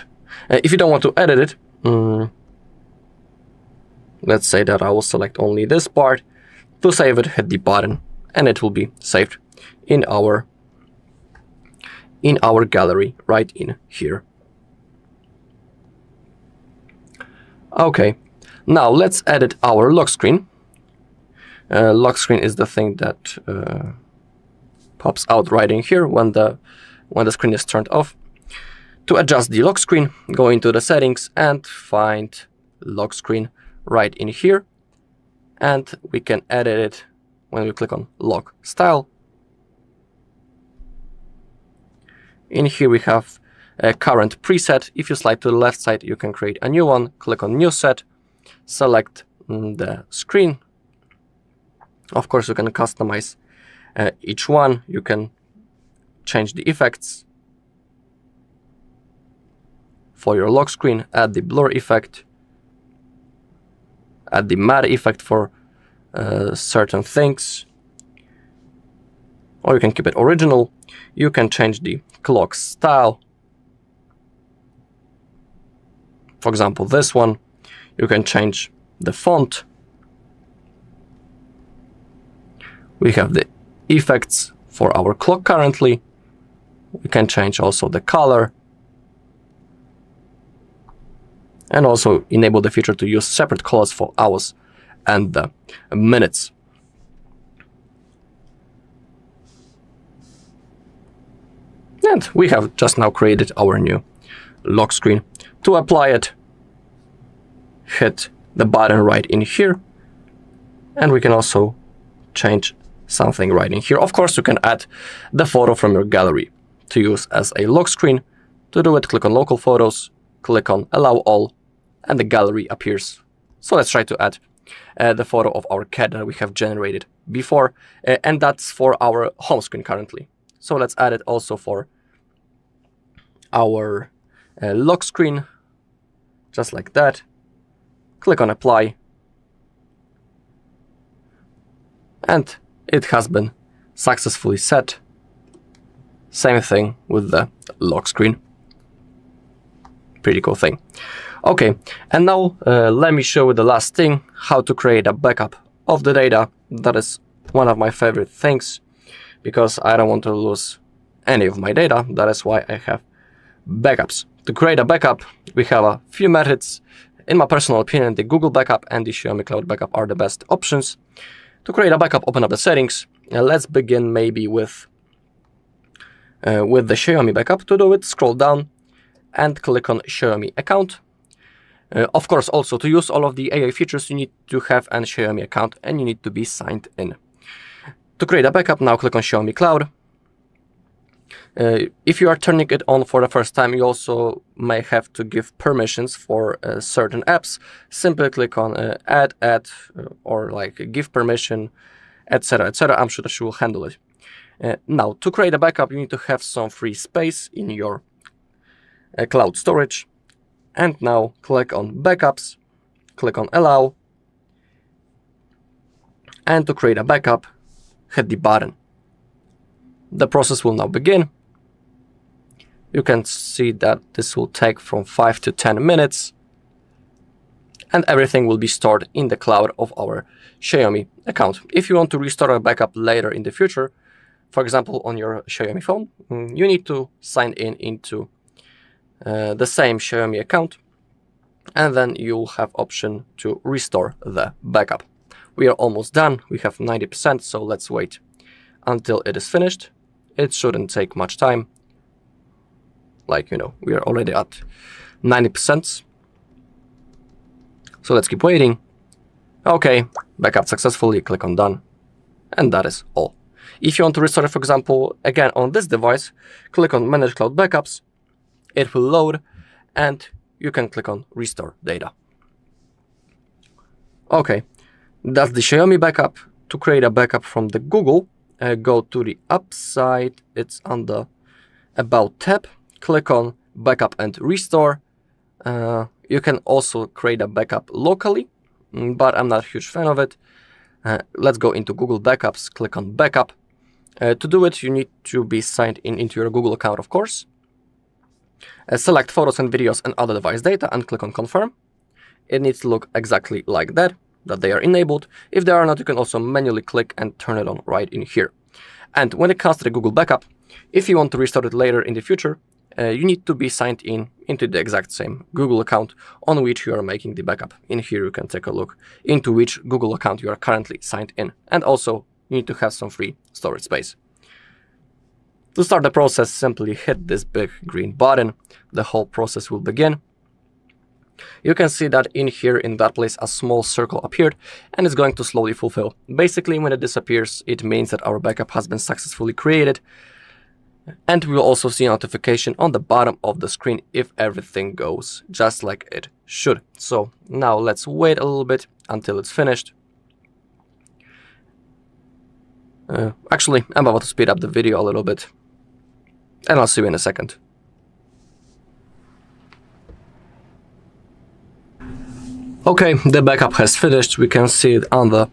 if you don't want to edit it, let's say that I will select only this part. To save it, hit the button and it will be saved in our gallery right in here. Okay, now let's edit our lock screen. Lock screen is the thing that pops out right in here when the screen is turned off. To adjust the lock screen, go into the settings and find lock screen right in here. And we can edit it when we click on lock style. In here we have a current preset. If you slide to the left side, you can create a new one. Click on new set, select the screen. Of course, you can customize each one. You can change the effects for your lock screen, add the blur effect, add the matte effect for certain things, or you can keep it original. You can change the clock style. For example, this one. You can change the font. We have the effects for our clock currently. We can change also the color. And also enable the feature to use separate colors for hours and the minutes. And we have just now created our new lock screen. To apply it, hit the button right in here. And we can also change something right in here. Of course, you can add the photo from your gallery to use as a lock screen. To do it, click on local photos, click on allow all, and the gallery appears. So let's try to add the photo of our cat that we have generated before, and that's for our home screen currently. So let's add it also for our lock screen, just like that. Click on apply, and it has been successfully set. Same thing with the lock screen. Pretty cool thing. Okay, and now let me show you the last thing, how to create a backup of the data. That is one of my favorite things, because I don't want to lose any of my data. That is why I have backups. To create a backup, we have a few methods. In my personal opinion, the Google backup and the Xiaomi Cloud backup are the best options. To create a backup, open up the settings. Let's begin maybe with the Xiaomi backup. To do it, scroll down and click on Xiaomi account. Of course, also to use all of the AI features, you need to have an Xiaomi account and you need to be signed in. To create a backup, now click on Xiaomi Cloud. If you are turning it on for the first time, you also may have to give permissions for certain apps. Simply click on add, or like give permission, etc, etc. I'm sure that she will handle it. Now, to create a backup, you need to have some free space in your cloud storage. And now click on backups, click on allow. And to create a backup, hit the button. The process will now begin. You can see that this will take from 5 to 10 minutes. And everything will be stored in the cloud of our Xiaomi account. If you want to restore a backup later in the future, for example, on your Xiaomi phone, you need to sign in into the same Xiaomi account, and then you'll have option to restore the backup. We are almost done. We have 90%, so let's wait until it is finished. It shouldn't take much time. Like, you know, we are already at 90%. So let's keep waiting. Okay, backup successfully, click on done. And that is all. If you want to restore it, for example, again on this device, click on manage cloud backups. It will load and you can click on restore data. Okay, that's the Xiaomi backup. To create a backup from the Google, go to the upside, it's on the About tab, click on backup and restore. You can also create a backup locally, but I'm not a huge fan of it. Let's go into Google Backups, click on backup. To do it, you need to be signed in into your Google account, of course. Select photos and videos and other device data and click on confirm. It needs to look exactly like that they are enabled. If they are not, you can also manually click and turn it on right in here. And when it comes to the Google backup, if you want to restore it later in the future, you need to be signed in into the exact same Google account on which you are making the backup. In here, you can take a look into which Google account you are currently signed in. And also, you need to have some free storage space. To start the process, simply hit this big green button. The whole process will begin. You can see that in here, in that place, a small circle appeared and it's going to slowly fulfill. Basically, when it disappears, it means that our backup has been successfully created. And we will also see a notification on the bottom of the screen if everything goes just like it should. So now let's wait a little bit until it's finished. Actually, I'm about to speed up the video a little bit. And I'll see you in a second. Okay, the backup has finished. We can see it on the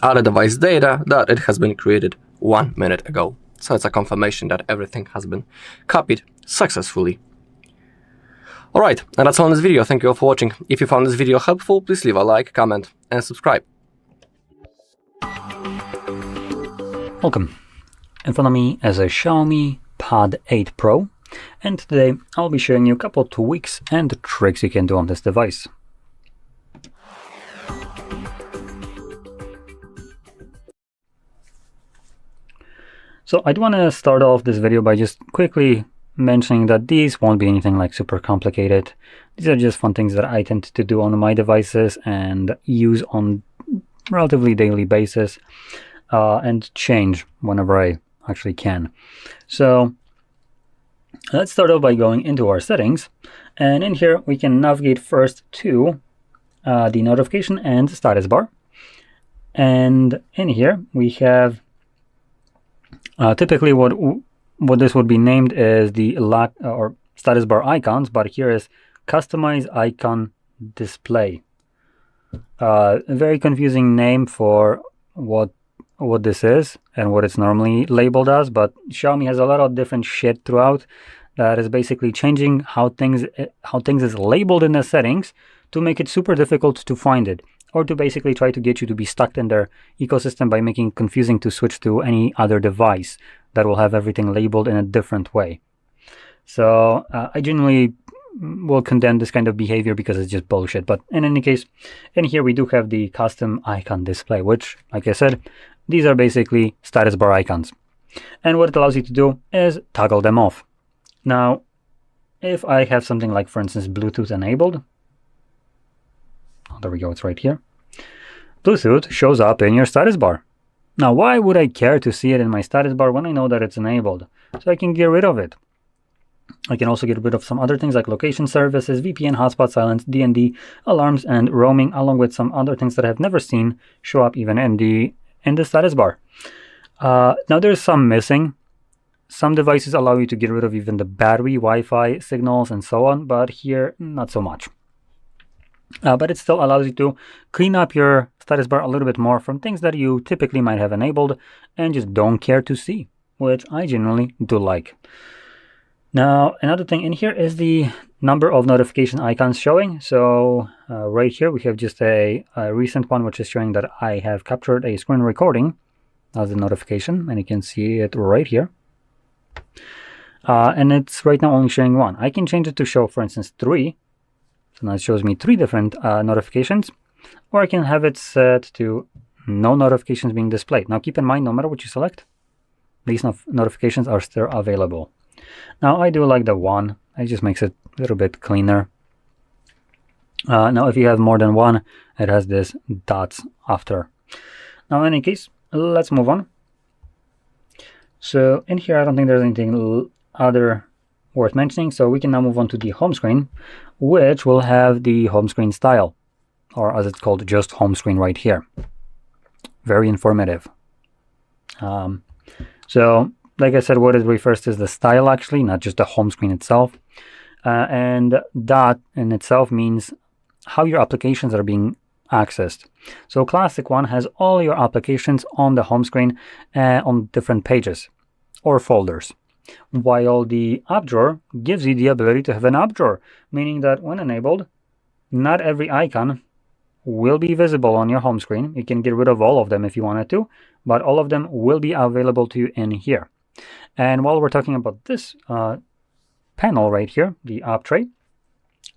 other device data that it has been created 1 minute ago. So it's a confirmation that everything has been copied successfully. Alright, and that's all in this video. Thank you all for watching. If you found this video helpful, please leave a like, comment, and subscribe. Welcome. In front of me is a Xiaomi Pad 8 Pro, and today I'll be showing you a couple of tweaks and tricks you can do on this device. So I'd want to start off this video by just quickly mentioning that these won't be anything like super complicated. These are just fun things that I tend to do on my devices and use on relatively daily basis, and change whenever I actually can. So let's start off by going into our settings, and in here we can navigate first to the notification and status bar. And in here we have typically what this would be named is the LDAC or status bar icons, but here is customize icon display. A very confusing name for what this is and what it's normally labeled as, but Xiaomi has a lot of different shit throughout that is basically changing how things is labeled in the settings to make it super difficult to find it. or to basically try to get you to be stuck in their ecosystem by making it confusing to switch to any other device that will have everything labeled in a different way. So I generally will condemn this kind of behavior because it's just bullshit. But in any case, in here we do have the custom icon display, which, like I said, these are basically status bar icons. And what it allows you to do is toggle them off. Now, if I have something like, for instance, Bluetooth enabled, oh, there we go, it's right here. Bluetooth shows up in your status bar. Now, why would I care to see it in my status bar when I know that it's enabled? So I can get rid of it. I can also get rid of some other things like location services, VPN, hotspot silence, DND, alarms, and roaming, along with some other things that I've never seen show up even in the status bar. Now there's some missing. Some devices allow you to get rid of even the battery, Wi-Fi signals, and so on, but here not so much. But it still allows you to clean up your status bar a little bit more from things that you typically might have enabled and just don't care to see, which I generally do like. Now, another thing in here is the number of notification icons showing. So right here, we have just a recent one, which is showing that I have captured a screen recording as the notification, and you can see it right here. And it's right now only showing one. I can change it to show, for instance, 3. So now it shows me 3 different notifications, or I can have it set to no notifications being displayed. Now, keep in mind, no matter what you select, these notifications are still available. Now, I do like the 1. It just makes it a little bit cleaner. Now, if you have more than 1, it has this dots after. Now, in any case, let's move on. So in here, I don't think there's anything other worth mentioning. So we can now move on to the home screen, which will have the home screen style, or as it's called, just home screen right here. Very informative. So like I said, what it refers to is the style, actually, not just the home screen itself. And that in itself means how your applications are being accessed. So classic one has all your applications on the home screen on different pages or folders, while the app drawer gives you the ability to have an app drawer, meaning that when enabled, not every icon will be visible on your home screen. You can get rid of all of them if you wanted to, but all of them will be available to you in here. And while we're talking about this panel right here, the app tray,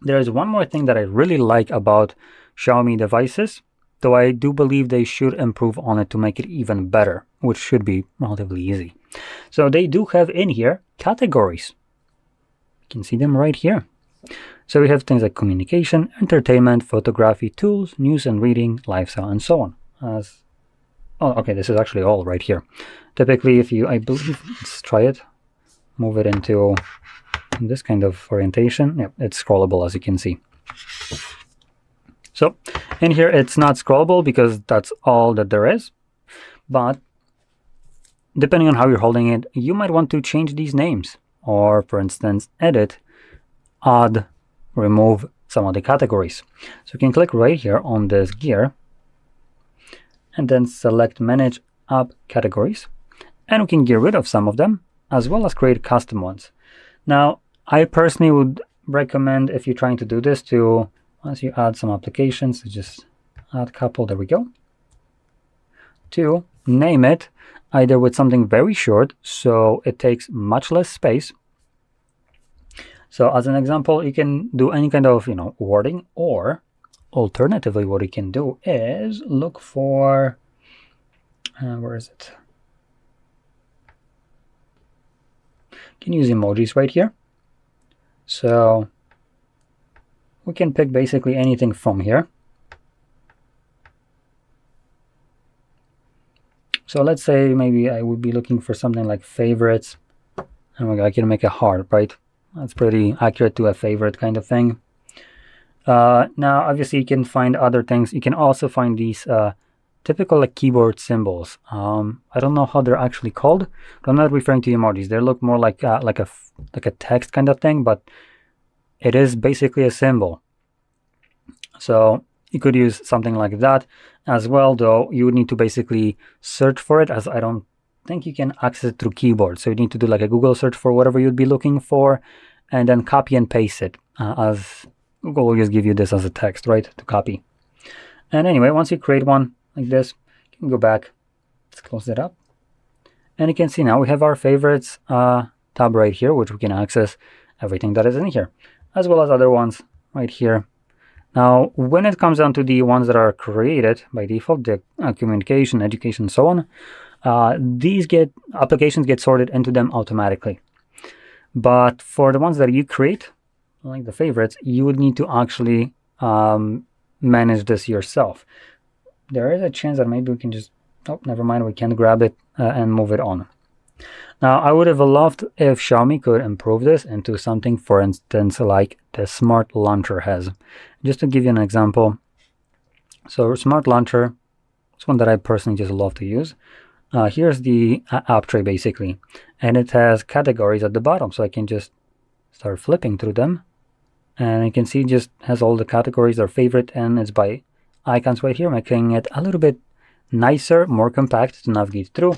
there is one more thing that I really like about Xiaomi devices, though I do believe they should improve on it to make it even better, which should be relatively easy. So they do have in here categories. You can see them right here. So we have things like communication, entertainment, photography, tools, news and reading, lifestyle, and so on. Oh, okay, this is actually all right here. Typically, if you, I believe, let's try it, move it into this kind of orientation. Yep, it's scrollable, as you can see. So in here, it's not scrollable because that's all that there is. But depending on how you're holding it, you might want to change these names, or for instance, edit, add, remove some of the categories. So you can click right here on this gear and then select manage app categories, and we can get rid of some of them as well as create custom ones. Now, I personally would recommend, if you're trying to do this, to once you add some applications, to just add a couple, there we go, to name it either with something very short so it takes much less space. So as an example, you can do any kind of wording, or alternatively what you can do is look for where is it? You can use emojis right here. So we can pick basically anything from here. So let's say maybe I would be looking for something like favorites, and I can make a heart, right? That's pretty accurate to a favorite kind of thing. Now, obviously, you can find other things. You can also find these typical like keyboard symbols. I don't know how they're actually called, but I'm not referring to emojis. They look more like a text kind of thing, but it is basically a symbol. So you could use something like that as well, though you would need to basically search for it, as I don't think you can access it through keyboard. So you need to do like a Google search for whatever you'd be looking for, and then copy and paste it, as Google will just give you this as a text, right, to copy. And anyway, once you create one like this, you can go back. Let's close that up. And you can see now we have our favorites tab right here, which we can access everything that is in here, as well as other ones right here. Now, when it comes down to the ones that are created by default, the communication, education, and so on, applications get sorted into them automatically. But for the ones that you create, like the favorites, you would need to actually manage this yourself. There is a chance that maybe we can just, oh, never mind, we can grab it and move it on. Now, I would have loved if Xiaomi could improve this into something, for instance, like the Smart Launcher has. Just to give you an example, so Smart Launcher, it's one that I personally just love to use. Here's the app tray basically, and it has categories at the bottom, so I can just start flipping through them, and you can see it just has all the categories, their favorite, and it's by icons right here, making it a little bit nicer, more compact to navigate through,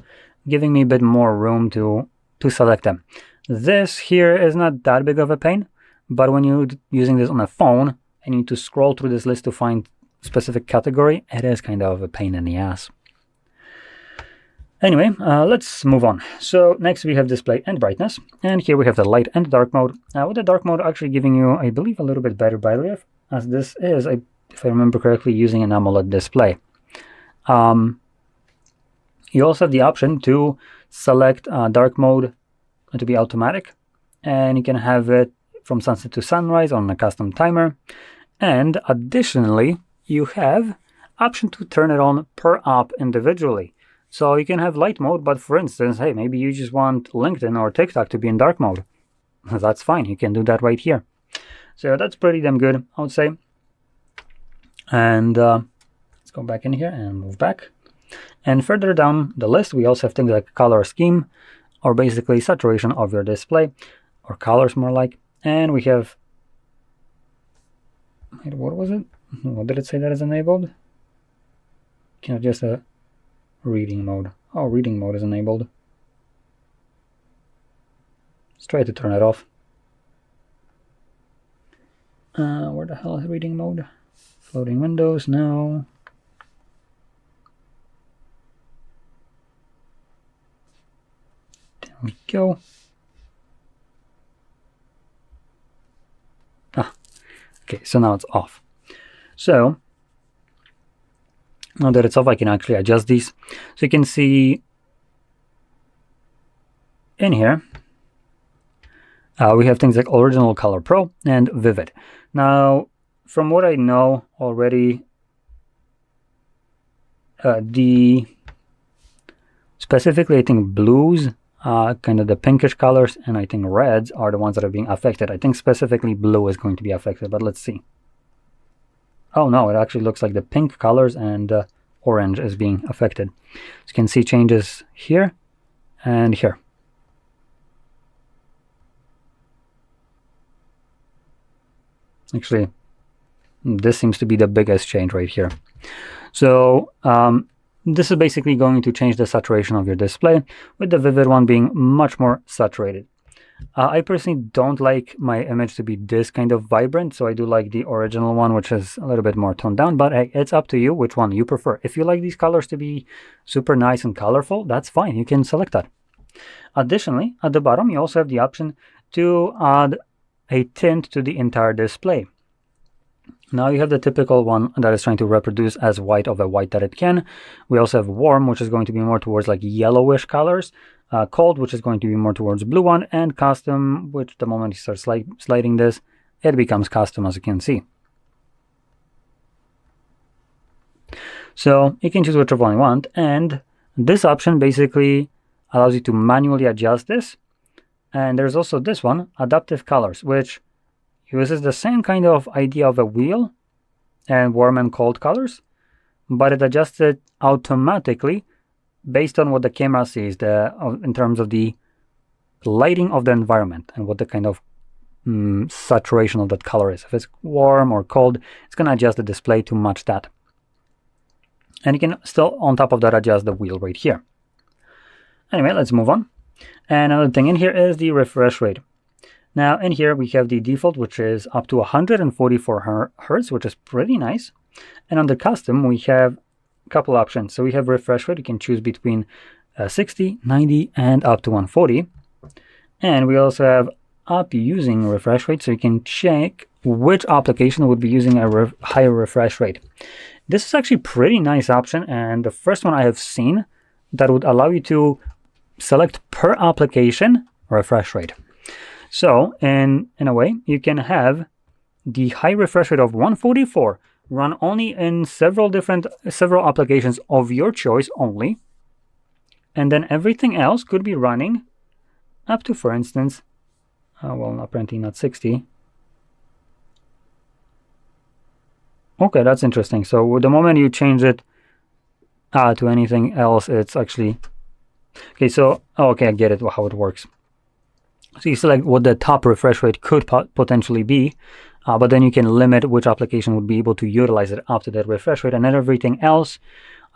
giving me a bit more room to select them. This here is not that big of a pain, but when you're using this on a phone and you need to scroll through this list to find specific category, it is kind of a pain in the ass. Anyway, let's move on. So next we have display and brightness, and here we have the light and dark mode. With the dark mode actually giving you, I believe, a little bit better battery life, as this is, if I remember correctly, using an AMOLED display. You also have the option to select dark mode to be automatic, and you can have it from sunset to sunrise on a custom timer. And additionally, you have option to turn it on per app individually. So you can have light mode, but for instance, hey, maybe you just want LinkedIn or TikTok to be in dark mode. That's fine, you can do that right here. So that's pretty damn good, I would say. And let's go back in here and move back. And further down the list, we also have things like color scheme, or basically saturation of your display, or colors more like. And we have, what was it? What did it say that is enabled? Can just a reading mode. Oh, reading mode is enabled. Let's try to turn it off. Where the hell is reading mode? Floating windows, no. There we go. Okay, so now it's off. So now that it's off, I can actually adjust these. So you can see in here, we have things like Original Color Pro and Vivid. Now, from what I know already, specifically I think blues, kind of the pinkish colors, and I think reds are the ones that are being affected. I think specifically blue is going to be affected, but let's see. Oh no, it actually looks like the pink colors and orange is being affected. So you can see changes here and here. Actually, this seems to be the biggest change right here. So this is basically going to change the saturation of your display, with the Vivid one being much more saturated. I personally don't like my image to be this kind of vibrant, so I do like the original one, which is a little bit more toned down, but hey, it's up to you which one you prefer. If you like these colors to be super nice and colorful, that's fine, you can select that. Additionally, at the bottom, you also have the option to add a tint to the entire display. Now you have the typical one that is trying to reproduce as white of a white that it can. We also have warm, which is going to be more towards like yellowish colors. Cold, which is going to be more towards blue one, and custom, which the moment you start sliding this, it becomes custom, as you can see. So you can choose whichever one you want, and this option basically allows you to manually adjust this. And there's also this one, Adaptive Colors, which uses the same kind of idea of a wheel and warm and cold colors, but it adjusts it automatically based on what the camera sees in terms of the lighting of the environment and what the kind of saturation of that color is. If it's warm or cold, it's going to adjust the display to match that. And you can still, on top of that, adjust the wheel right here. Anyway, let's move on. And another thing in here is the refresh rate. Now in here we have the default, which is up to 144 Hertz, which is pretty nice. And under custom, we have a couple options. So we have refresh rate. You can choose between 60, 90, and up to 140. And we also have up using refresh rate, so you can check which application would be using a higher refresh rate. This is actually a pretty nice option, and the first one I have seen that would allow you to select per application refresh rate. So in a way, you can have the high refresh rate of 144 run only in several applications of your choice only, and then everything else could be running up to, for instance, well, apparently not 60. Okay, that's interesting. So the moment you change it to anything else, it's actually okay. So okay, I get it, how it works. So you select what the top refresh rate could potentially be, but then you can limit which application would be able to utilize it up to that refresh rate, and then everything else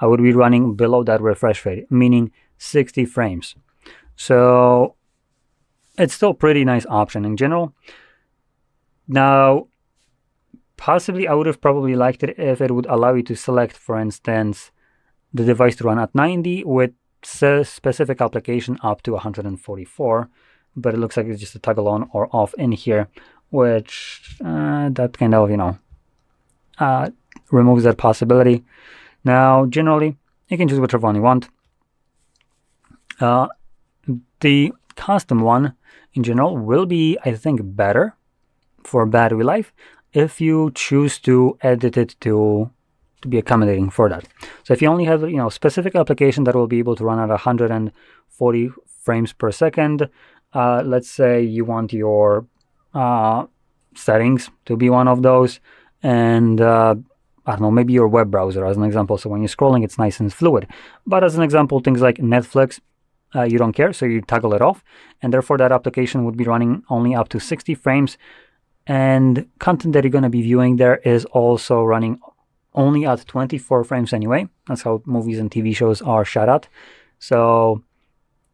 would be running below that refresh rate, meaning 60 frames. So it's still a pretty nice option in general. Now, possibly I would have probably liked it if it would allow you to select, for instance, the device to run at 90 with specific application up to 144, but it looks like it's just a toggle on or off in here, which that kind of, removes that possibility. Now, generally, you can choose whichever one you want. The custom one in general will be, I think, better for battery life if you choose to edit it to be accommodating for that. So if you only have specific application that will be able to run at 140 frames per second, let's say you want your settings to be one of those, and I don't know, maybe your web browser as an example, so when you're scrolling it's nice and fluid. But as an example, things like Netflix, you don't care, so you toggle it off, and therefore that application would be running only up to 60 frames, and content that you're going to be viewing there is also running only at 24 frames anyway. That's how movies and TV shows are shot at. So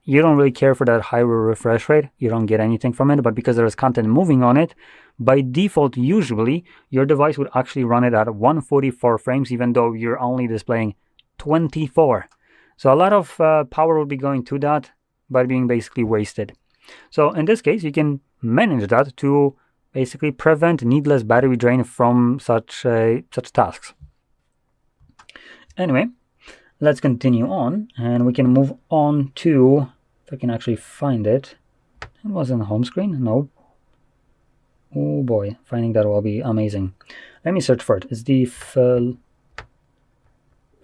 you don't really care for that higher refresh rate, you don't get anything from it, but because there is content moving on it, by default, usually your device would actually run it at 144 frames, even though you're only displaying 24. So a lot of power will be going to that, but being basically wasted. So in this case, you can manage that to basically prevent needless battery drain from such tasks. Anyway, let's continue on, and we can move on to, if I can actually find it. It was on the home screen? No. Oh boy, finding that will be amazing. Let me search for it. It's the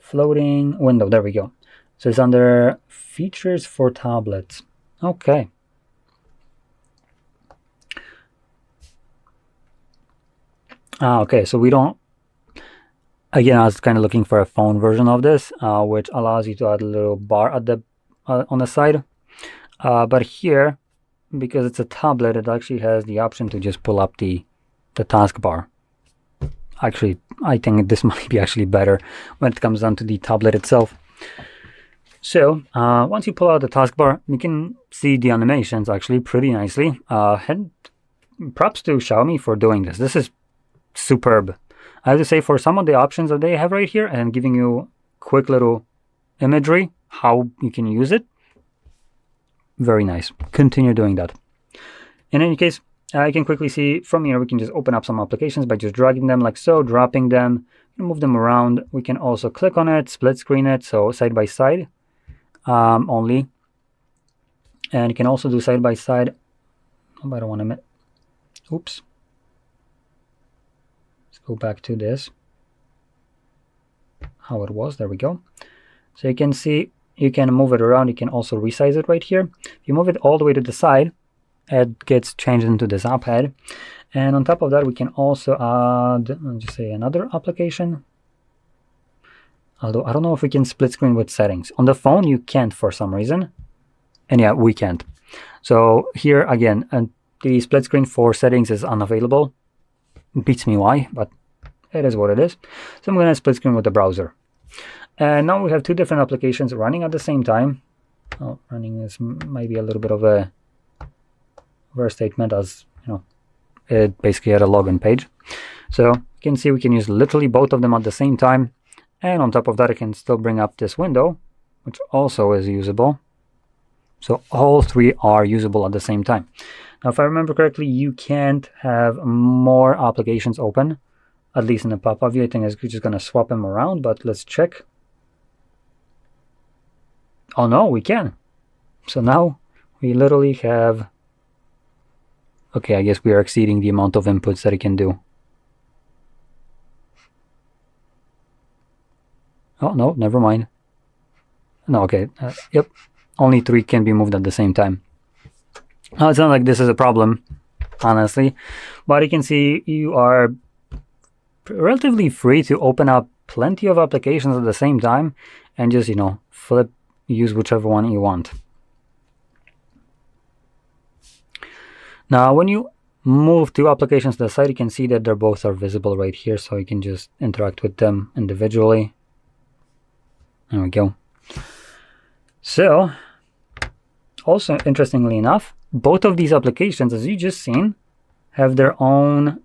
floating window. There we go. So it's under features for tablets. Okay. Okay, so we don't, again, I was kind of looking for a phone version of this, which allows you to add a little bar at the on the side. But here, because it's a tablet, it actually has the option to just pull up the taskbar. Actually, I think this might be actually better when it comes down to the tablet itself. So once you pull out the taskbar, you can see the animations actually pretty nicely. And props to Xiaomi for doing this. This is superb. I have to say, for some of the options that they have right here and giving you quick little imagery, how you can use it, very nice. Continue doing that. In any case, I can quickly see from here, we can just open up some applications by just dragging them like so, dropping them, move them around. We can also click on it, split screen it, so side by side only. And you can also do side by side. Oh, I don't want to, oops. Let's go back to this. How it was, there we go. So you can see, you can move it around. You can also resize it right here. If you move it all the way to the side, it gets changed into this app head. And on top of that, we can also add, let's just say, another application. Although I don't know if we can split screen with settings. On the phone, you can't for some reason. And yeah, we can't. So here again, the split screen for settings is unavailable. Beats me why, but it is what it is. So I'm going to split screen with the browser. And now we have two different applications running at the same time. Oh, running is maybe a little bit of a overstatement, as it basically had a login page. So you can see we can use literally both of them at the same time. And on top of that, I can still bring up this window, which also is usable. So all three are usable at the same time. Now, if I remember correctly, you can't have more applications open, at least in the pop-up view. I think it's just going to swap them around, but let's check. Oh no, we can. So now we literally have... Okay, I guess we are exceeding the amount of inputs that it can do. Oh, no, never mind. No, okay. Yep. Only 3 can be moved at the same time. Now, it's not like this is a problem, honestly. But you can see you are relatively free to open up plenty of applications at the same time and just, use whichever one you want. Now, when you move two applications to the side, you can see that they both are visible right here, so you can just interact with them individually. There we go. So, also interestingly enough, both of these applications, as you just seen, have their own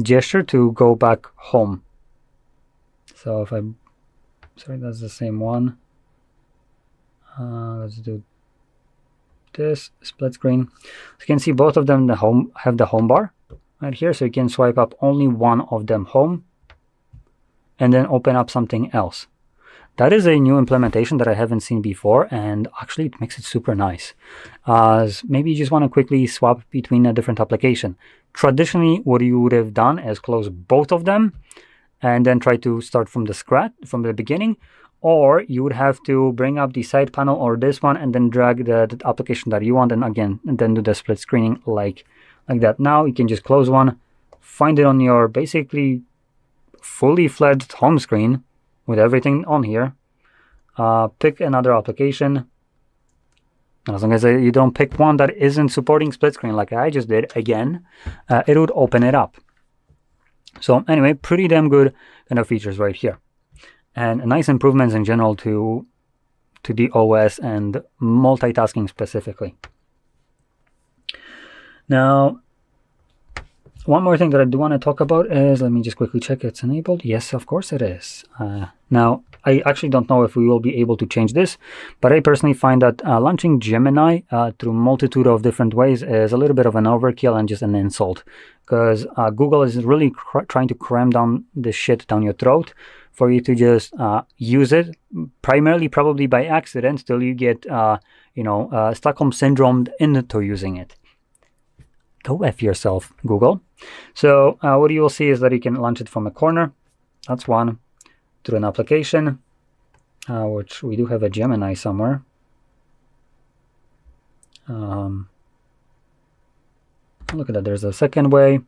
gesture to go back home. So if sorry, that's the same one. Let's do this split screen. So you can see both of them have the home bar right here, so you can swipe up only one of them home and then open up something else. That is a new implementation that I haven't seen before, and actually it makes it super nice. Maybe you just want to quickly swap between a different application. Traditionally, what you would have done is close both of them and then try to start from the beginning, or you would have to bring up the side panel or this one and then drag the application that you want, and then do the split screening like that. Now you can just close one, find it on your basically fully fledged home screen with everything on here, pick another application, and as long as you don't pick one that isn't supporting split screen like I just did again, it would open it up. So anyway, pretty damn good kind of features right here, and nice improvements in general to the OS and multitasking specifically. Now, one more thing that I do want to talk about is, let me just quickly check it's enabled. Yes, of course it is. Now, I actually don't know if we will be able to change this, but I personally find that launching Gemini through multitude of different ways is a little bit of an overkill and just an insult, because Google is really trying to cram down this shit down your throat for you to just use it, primarily probably by accident, till you get Stockholm syndrome into using it. Go F yourself, Google. So what you will see is that you can launch it from a corner. That's one. Through an application, which we do have a Gemini somewhere. Look at that, there's a second way.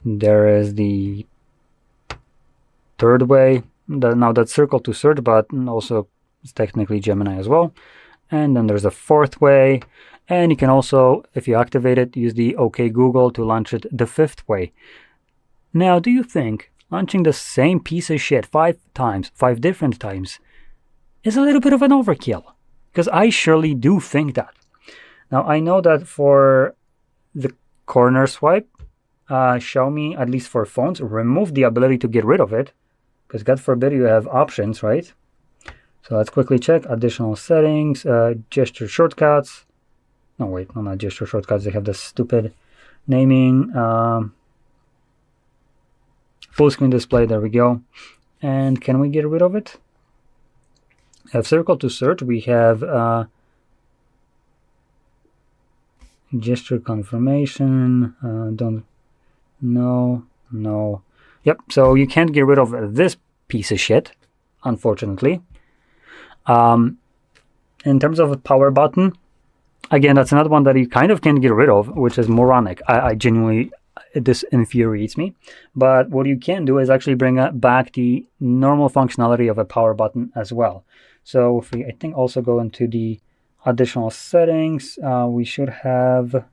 There is the third way. Now that's circle to search, but also it's technically Gemini as well. And then there's a fourth way. And you can also, if you activate it, use the OK Google to launch it the fifth way. Now, do you think launching the same piece of shit 5 different times, is a little bit of an overkill? Because I surely do think that. Now, I know that for the corner swipe, Xiaomi, at least for phones, removed the ability to get rid of it. Because God forbid you have options, right? So let's quickly check additional settings, gesture shortcuts. No, wait, no, not gesture shortcuts. They have this stupid naming. Full screen display, there we go. And can we get rid of it? We have circle to search. We have gesture confirmation. No. Yep, so you can't get rid of this piece of shit, unfortunately. In terms of a power button, again, that's another one that you kind of can get rid of, which is moronic. I genuinely, this infuriates me. But what you can do is actually bring back the normal functionality of a power button as well. So if we, I think, also go into the additional settings, we should have...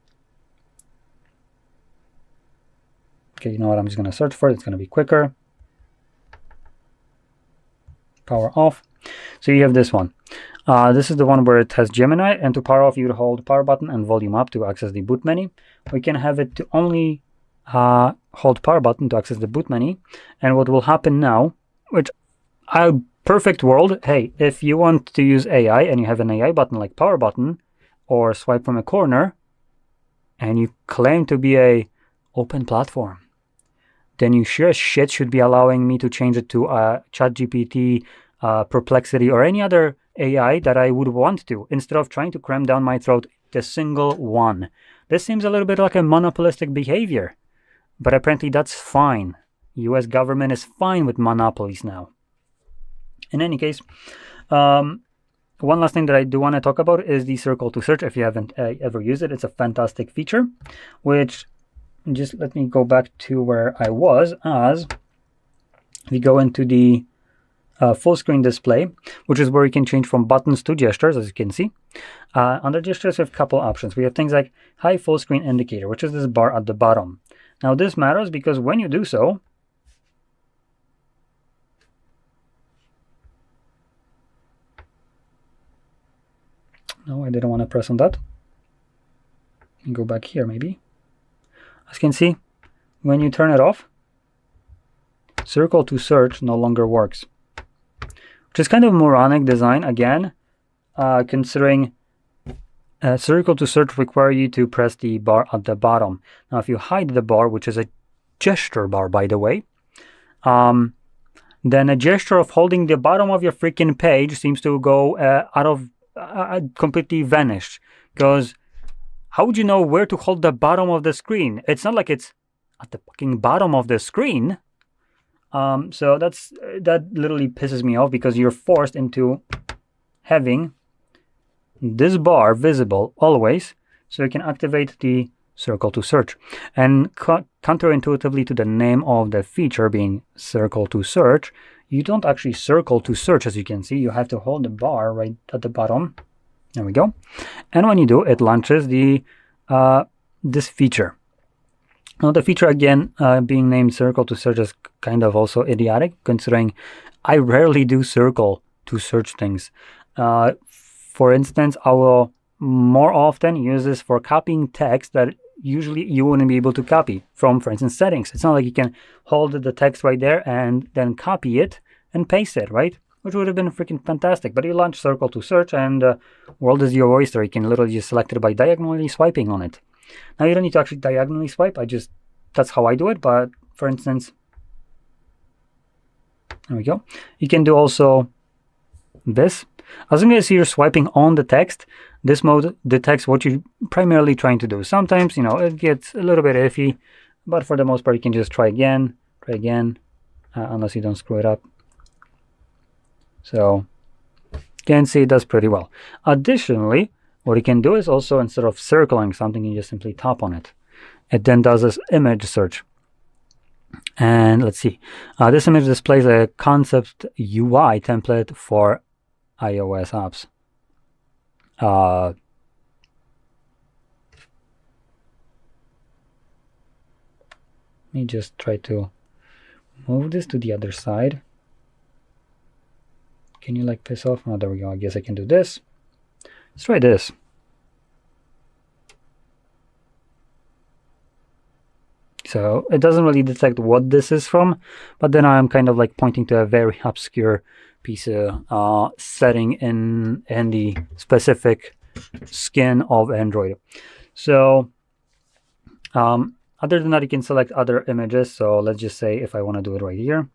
Okay, you know what? I'm just going to search for it. It's going to be quicker. Power off. So you have this one. This is the one where it has Gemini, and to power off, you would hold power button and volume up to access the boot menu. We can have it to only hold power button to access the boot menu. And what will happen now, which a perfect world, hey, if you want to use AI and you have an AI button like power button or swipe from a corner, and you claim to be a open platform, then you sure as shit should be allowing me to change it to ChatGPT, Perplexity, or any other AI that I would want to, instead of trying to cram down my throat the single one. This seems a little bit like a monopolistic behavior, but apparently that's fine. US government is fine with monopolies now. In any case, one last thing that I do want to talk about is the Circle to Search. If you haven't ever used it, it's a fantastic feature, which, just let me go back to where I was, as we go into the full screen display, which is where you can change from buttons to gestures, as you can see. Under gestures, we have a couple options. We have things like high full screen indicator, which is this bar at the bottom. Now this matters because when you do so, no, I didn't want to press on that. Go back here maybe. As you can see, when you turn it off, Circle to Search no longer works. Which is kind of moronic design, again, considering Circle to Search require you to press the bar at the bottom. Now, if you hide the bar, which is a gesture bar, by the way, then a gesture of holding the bottom of your freaking page seems to go completely vanish. Because how would you know where to hold the bottom of the screen? It's not like it's at the fucking bottom of the screen. So that literally pisses me off, because you're forced into having this bar visible always, so you can activate the Circle to Search. And counterintuitively to the name of the feature being Circle to Search, you don't actually circle to search, as you can see. You have to hold the bar right at the bottom. There we go. And when you do, it launches the this feature. Now the feature, again, being named Circle to Search is kind of also idiotic, considering I rarely do Circle to Search things. For instance, I will more often use this for copying text that usually you wouldn't be able to copy from, for instance, settings. It's not like you can hold the text right there and then copy it and paste it, right? Which would have been freaking fantastic. But you launch Circle to Search and world is your oyster. You can literally just select it by diagonally swiping on it. Now you don't need to actually diagonally swipe. That's how I do it. But for instance, there we go. You can do also this. As long as you're swiping on the text, this mode detects what you're primarily trying to do. Sometimes, it gets a little bit iffy, but for the most part, you can just try again, unless you don't screw it up. So you can see it does pretty well. Additionally, what you can do is also, instead of circling something, you just simply tap on it. It then does this image search. And let's see. This image displays a concept UI template for iOS apps. Let me just try to move this to the other side. Can you piss off? Oh, there we go. I guess I can do this. Let's try this. So it doesn't really detect what this is from, but then I'm kind of pointing to a very obscure piece of setting in the specific skin of Android. So other than that, you can select other images. So let's just say if I want to do it right here.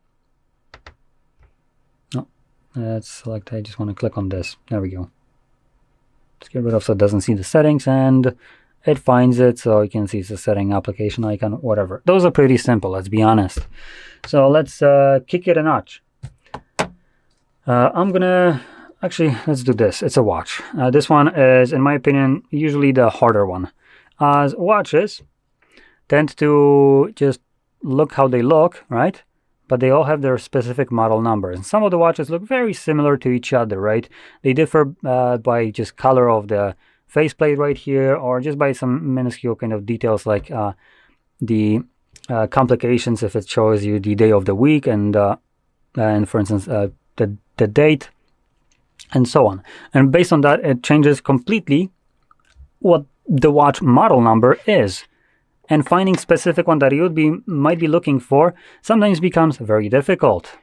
No, let's select, I just want to click on this. There we go. Let's get rid of so it doesn't see the settings, and it finds it, so you can see it's a setting application icon, whatever. Those are pretty simple, let's be honest. So let's kick it a notch. I'm gonna actually, let's do this. It's a watch. This one is, in my opinion, usually the harder one, as watches tend to just look how they look, right? But they all have their specific model numbers. And some of the watches look very similar to each other, right? They differ by just color of the faceplate right here, or just by some minuscule kind of details like the complications if it shows you the day of the week and for instance the date and so on. And based on that, it changes completely what the watch model number is. And finding specific one that you might be looking for sometimes becomes very difficult.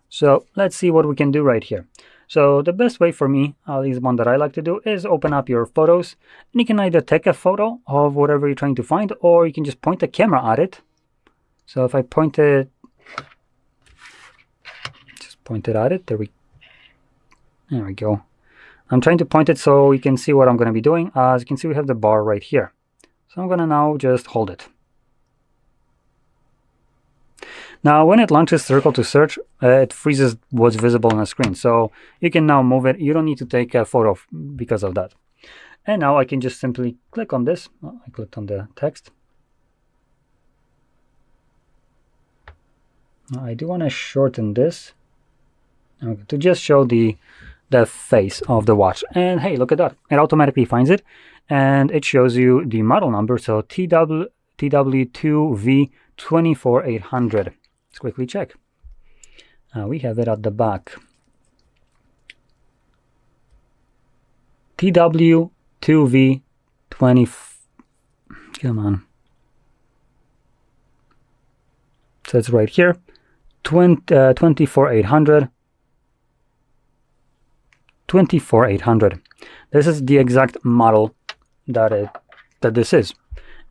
So let's see what we can do right here. So the best way for me, at least one that I like to do, is open up your photos. And you can either take a photo of whatever you're trying to find, or you can just point the camera at it. So if I point it, just point it at it, there we go. I'm trying to point it so you can see what I'm going to be doing. As you can see, we have the bar right here. So I'm going to now just hold it. Now, when it launches Circle to search, it freezes what's visible on the screen. So you can now move it. You don't need to take a photo because of that. And now I can just simply click on this. Oh, I clicked on the text. Now, I do want to shorten this to just show the face of the watch. And hey, look at that. It automatically finds it. And it shows you the model number. So TW2V24800. Let's quickly check. We have it at the back. TW2V20. Come on. So it's right here. 24800. 24800. This is the exact model that this is.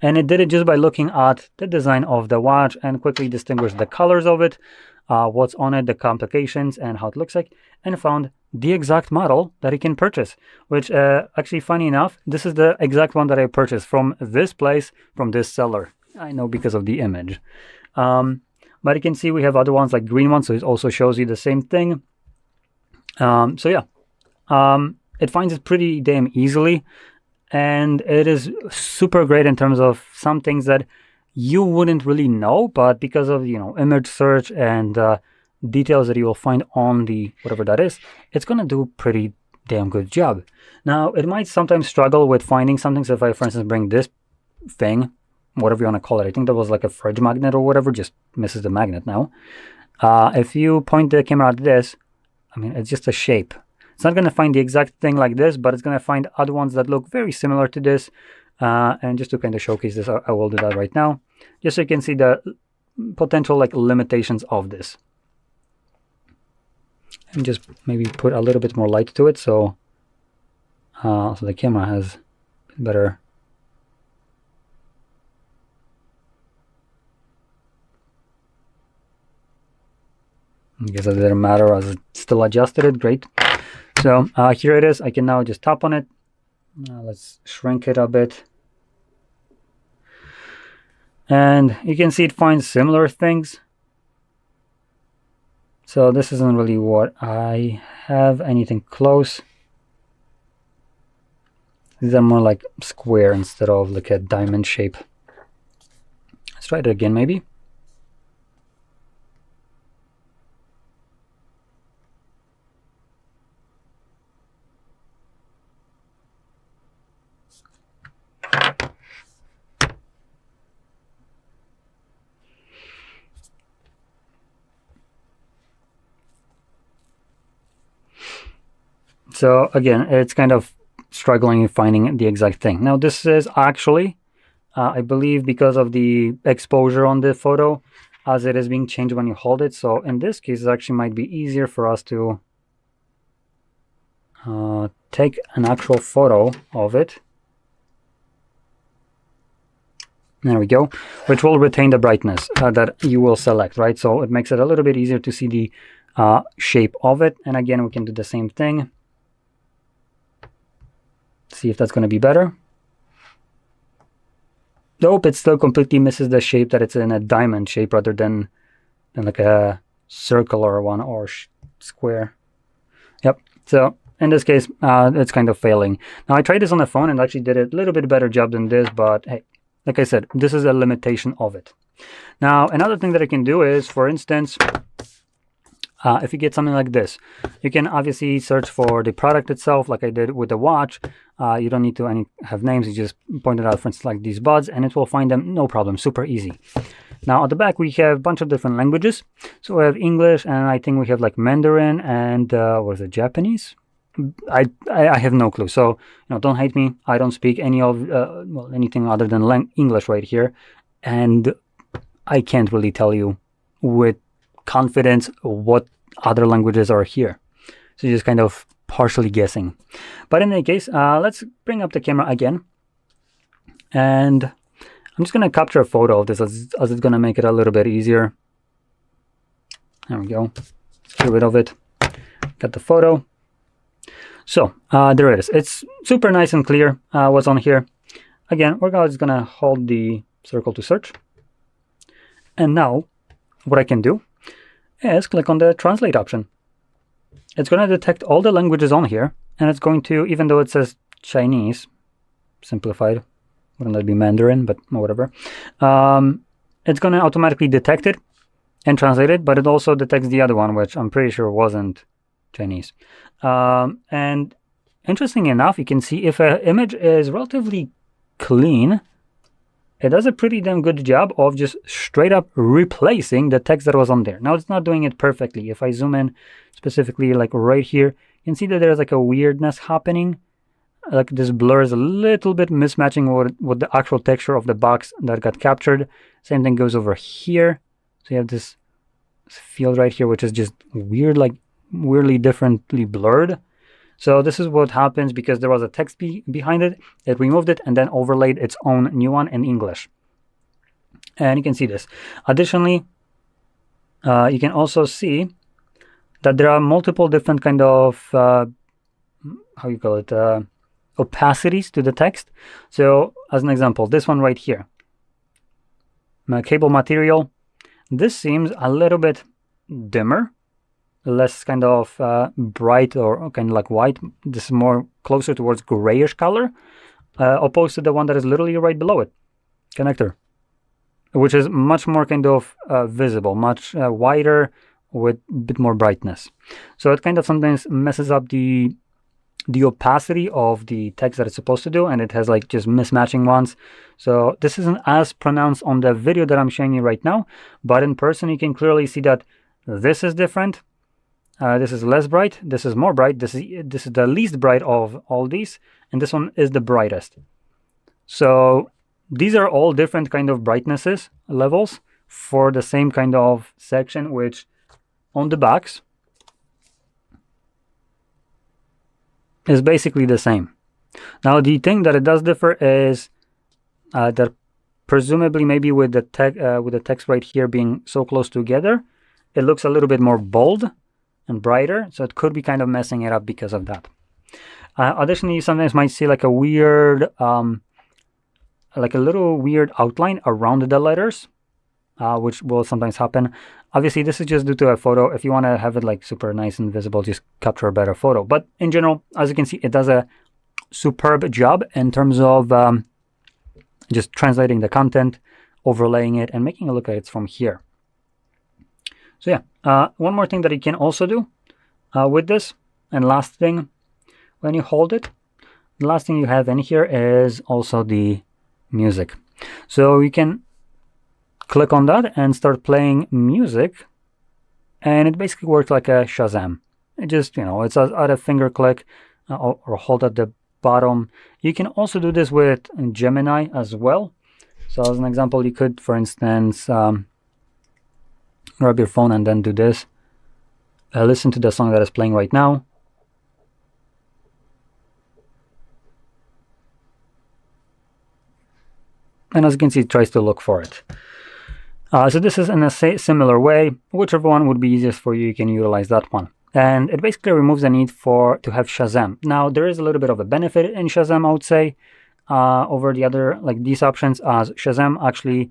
And it did it just by looking at the design of the watch and quickly distinguished the colors of it, what's on it, the complications, and how it looks like, and found the exact model that you can purchase. Which, actually, funny enough, this is the exact one that I purchased from this place, from this seller. I know because of the image. But you can see we have other ones like green ones, so it also shows you the same thing. So yeah, it finds it pretty damn easily. And it is super great in terms of some things that you wouldn't really know, but because of, image search and details that you will find on the whatever that is, it's going to do a pretty damn good job. Now, it might sometimes struggle with finding something. So if I, for instance, bring this thing, whatever you want to call it, I think that was like a fridge magnet or whatever, just misses the magnet now. If you point the camera at this, I mean, it's just a shape. It's not going to find the exact thing like this, but it's going to find other ones that look very similar to this. And just to kind of showcase this, I will do that right now, just so you can see the potential limitations of this. And just maybe put a little bit more light to it, so the camera has better. I guess it didn't matter as it still adjusted it. Great. So here it is. I can now just tap on it. Let's shrink it a bit. And you can see it finds similar things. So this isn't really what I have, anything close. These are more like square instead of like a diamond shape. Let's try it again maybe. So again, it's kind of struggling in finding the exact thing. Now this is actually, I believe, because of the exposure on the photo, as it is being changed when you hold it. So in this case, it actually might be easier for us to take an actual photo of it. There we go, which will retain the brightness that you will select, right? So it makes it a little bit easier to see the shape of it. And again, we can do the same thing. See if that's going to be better. Nope, it still completely misses the shape, that it's in a diamond shape rather than like a circular one or square. Yep, so in this case, it's kind of failing. Now I tried this on the phone and actually did a little bit better job than this, but hey, like I said, this is a limitation of it. Now, another thing that I can do is, for instance, if you get something like this, you can obviously search for the product itself, like I did with the watch. You don't need to have names. You just point it out, for instance, like these buds, and it will find them, no problem, super easy. Now, at the back, we have a bunch of different languages. So we have English, and I think we have like Mandarin and, what is it, Japanese? I have no clue. So don't hate me. I don't speak any of anything other than English right here, and I can't really tell you with confidence what other languages are here. So just kind of partially guessing. But in any case, let's bring up the camera again, and I'm just going to capture a photo of this as it's going to make it a little bit easier. There we go. Let's get rid of it. Got the photo. So there it is. It's super nice and clear what's on here. Again, we're just going to hold the circle to search. And now what I can do is click on the translate option. It's going to detect all the languages on here, and it's going to, even though it says Chinese, simplified, wouldn't that be Mandarin, but whatever, it's going to automatically detect it and translate it, but it also detects the other one, which I'm pretty sure wasn't Chinese. And interesting enough, you can see if an image is relatively clean, it does a pretty damn good job of just straight up replacing the text that was on there. Now it's not doing it perfectly. If I zoom in specifically like right here, you can see that there's like a weirdness happening. Like this blur is a little bit mismatching with the actual texture of the box that got captured. Same thing goes over here. So you have this field right here, which is just weird, like weirdly differently blurred. So this is what happens because there was a text behind it. It removed it and then overlaid its own new one in English. And you can see this. Additionally, you can also see that there are multiple different kind of, how you call it, opacities to the text. So as an example, this one right here, cable material, this seems a little bit dimmer, less kind of bright or kind of like white. This is more closer towards grayish color, opposed to the one that is literally right below it, connector, which is much more kind of visible, much wider with a bit more brightness. So it kind of sometimes messes up the opacity of the text that it's supposed to do, and it has like just mismatching ones. So this isn't as pronounced on the video that I'm showing you right now, but in person you can clearly see that this is different. This is less bright, this is more bright, this is the least bright of all these, and this one is the brightest. So these are all different kind of brightnesses levels for the same kind of section, which on the backs is basically the same. Now the thing that it does differ is that presumably maybe with the text right here being so close together, it looks a little bit more bold and brighter, so it could be kind of messing it up because of that. Additionally, you sometimes might see like a weird, like a little weird outline around the letters, which will sometimes happen. Obviously, this is just due to a photo. If you want to have it like super nice and visible, just capture a better photo. But in general, as you can see, it does a superb job in terms of just translating the content, overlaying it, and making it look like it's from here. So yeah, one more thing that you can also do with this, and last thing, when you hold it, the last thing you have in here is also the music. So you can click on that and start playing music, and it basically works like a Shazam. It just, it's at a finger click or hold at the bottom. You can also do this with Gemini as well. So as an example, you could, for instance, grab your phone and then do this. Listen to the song that is playing right now. And as you can see, it tries to look for it. So this is in a similar way. Whichever one would be easiest for you, you can utilize that one. And it basically removes the need to have Shazam. Now, there is a little bit of a benefit in Shazam, I would say, over the other, like these options, as Shazam actually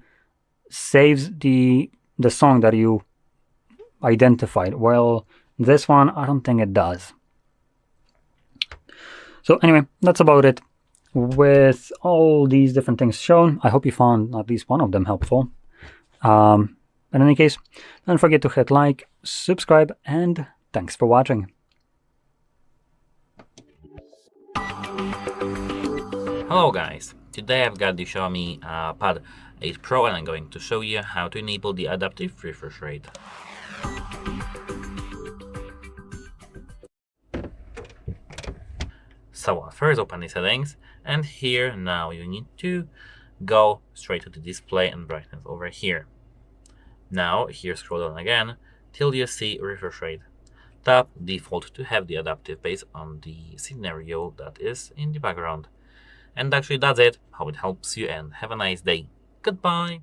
saves the song that you identified. Well, this one, I don't think it does. So anyway, that's about it. With all these different things shown, I hope you found at least one of them helpful. In any case, don't forget to hit like, subscribe, and thanks for watching. Hello guys, today I've got the Xiaomi Pad 8 Pro and I'm going to show you how to enable the adaptive refresh rate. So first open the settings, and here now you need to go straight to the display and brightness over here. Now here scroll down again till you see refresh rate. Tap default to have the adaptive based on the scenario that is in the background. And actually that's it. Hope it helps you and have a nice day. Goodbye.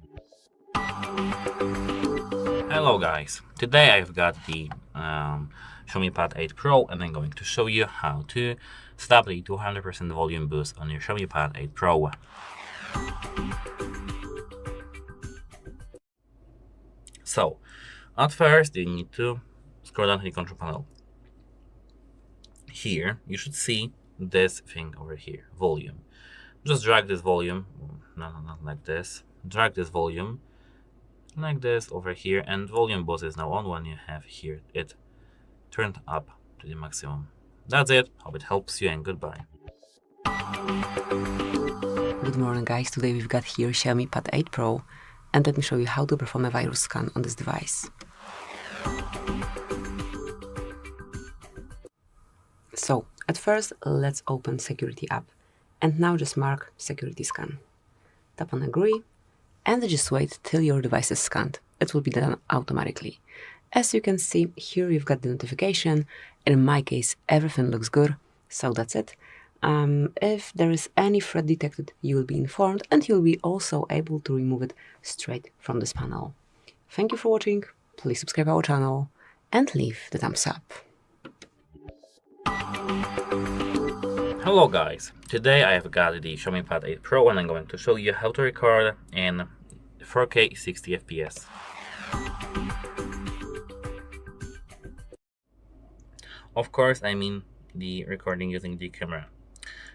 Hello guys. Today I've got the Xiaomi Pad 8 Pro, and I'm going to show you how to set up the 200% volume boost on your Xiaomi Pad 8 Pro. So, at first you need to scroll down to the control panel. Here you should see this thing over here, volume. Just drag this volume, not like this. Drag this volume like this over here, and volume boost is now on when you have here it turned up to the maximum. That's it. Hope it helps you, and goodbye. Good morning guys, today we've got here Xiaomi Pad 8 Pro, and let me show you how to perform a virus scan on this device. So, at first let's open security app, and now just mark security scan. Tap on agree, and just wait till your device is scanned. It will be done automatically. As you can see, here you've got the notification. In my case, everything looks good, so that's it. If there is any threat detected, you will be informed, and you'll be also able to remove it straight from this panel. Thank you for watching, please subscribe our channel, and leave the thumbs up. Hello guys, today I have got the Xiaomi Pad 8 Pro, and I'm going to show you how to record in 4K 60 FPS. Of course, I mean the recording using the camera.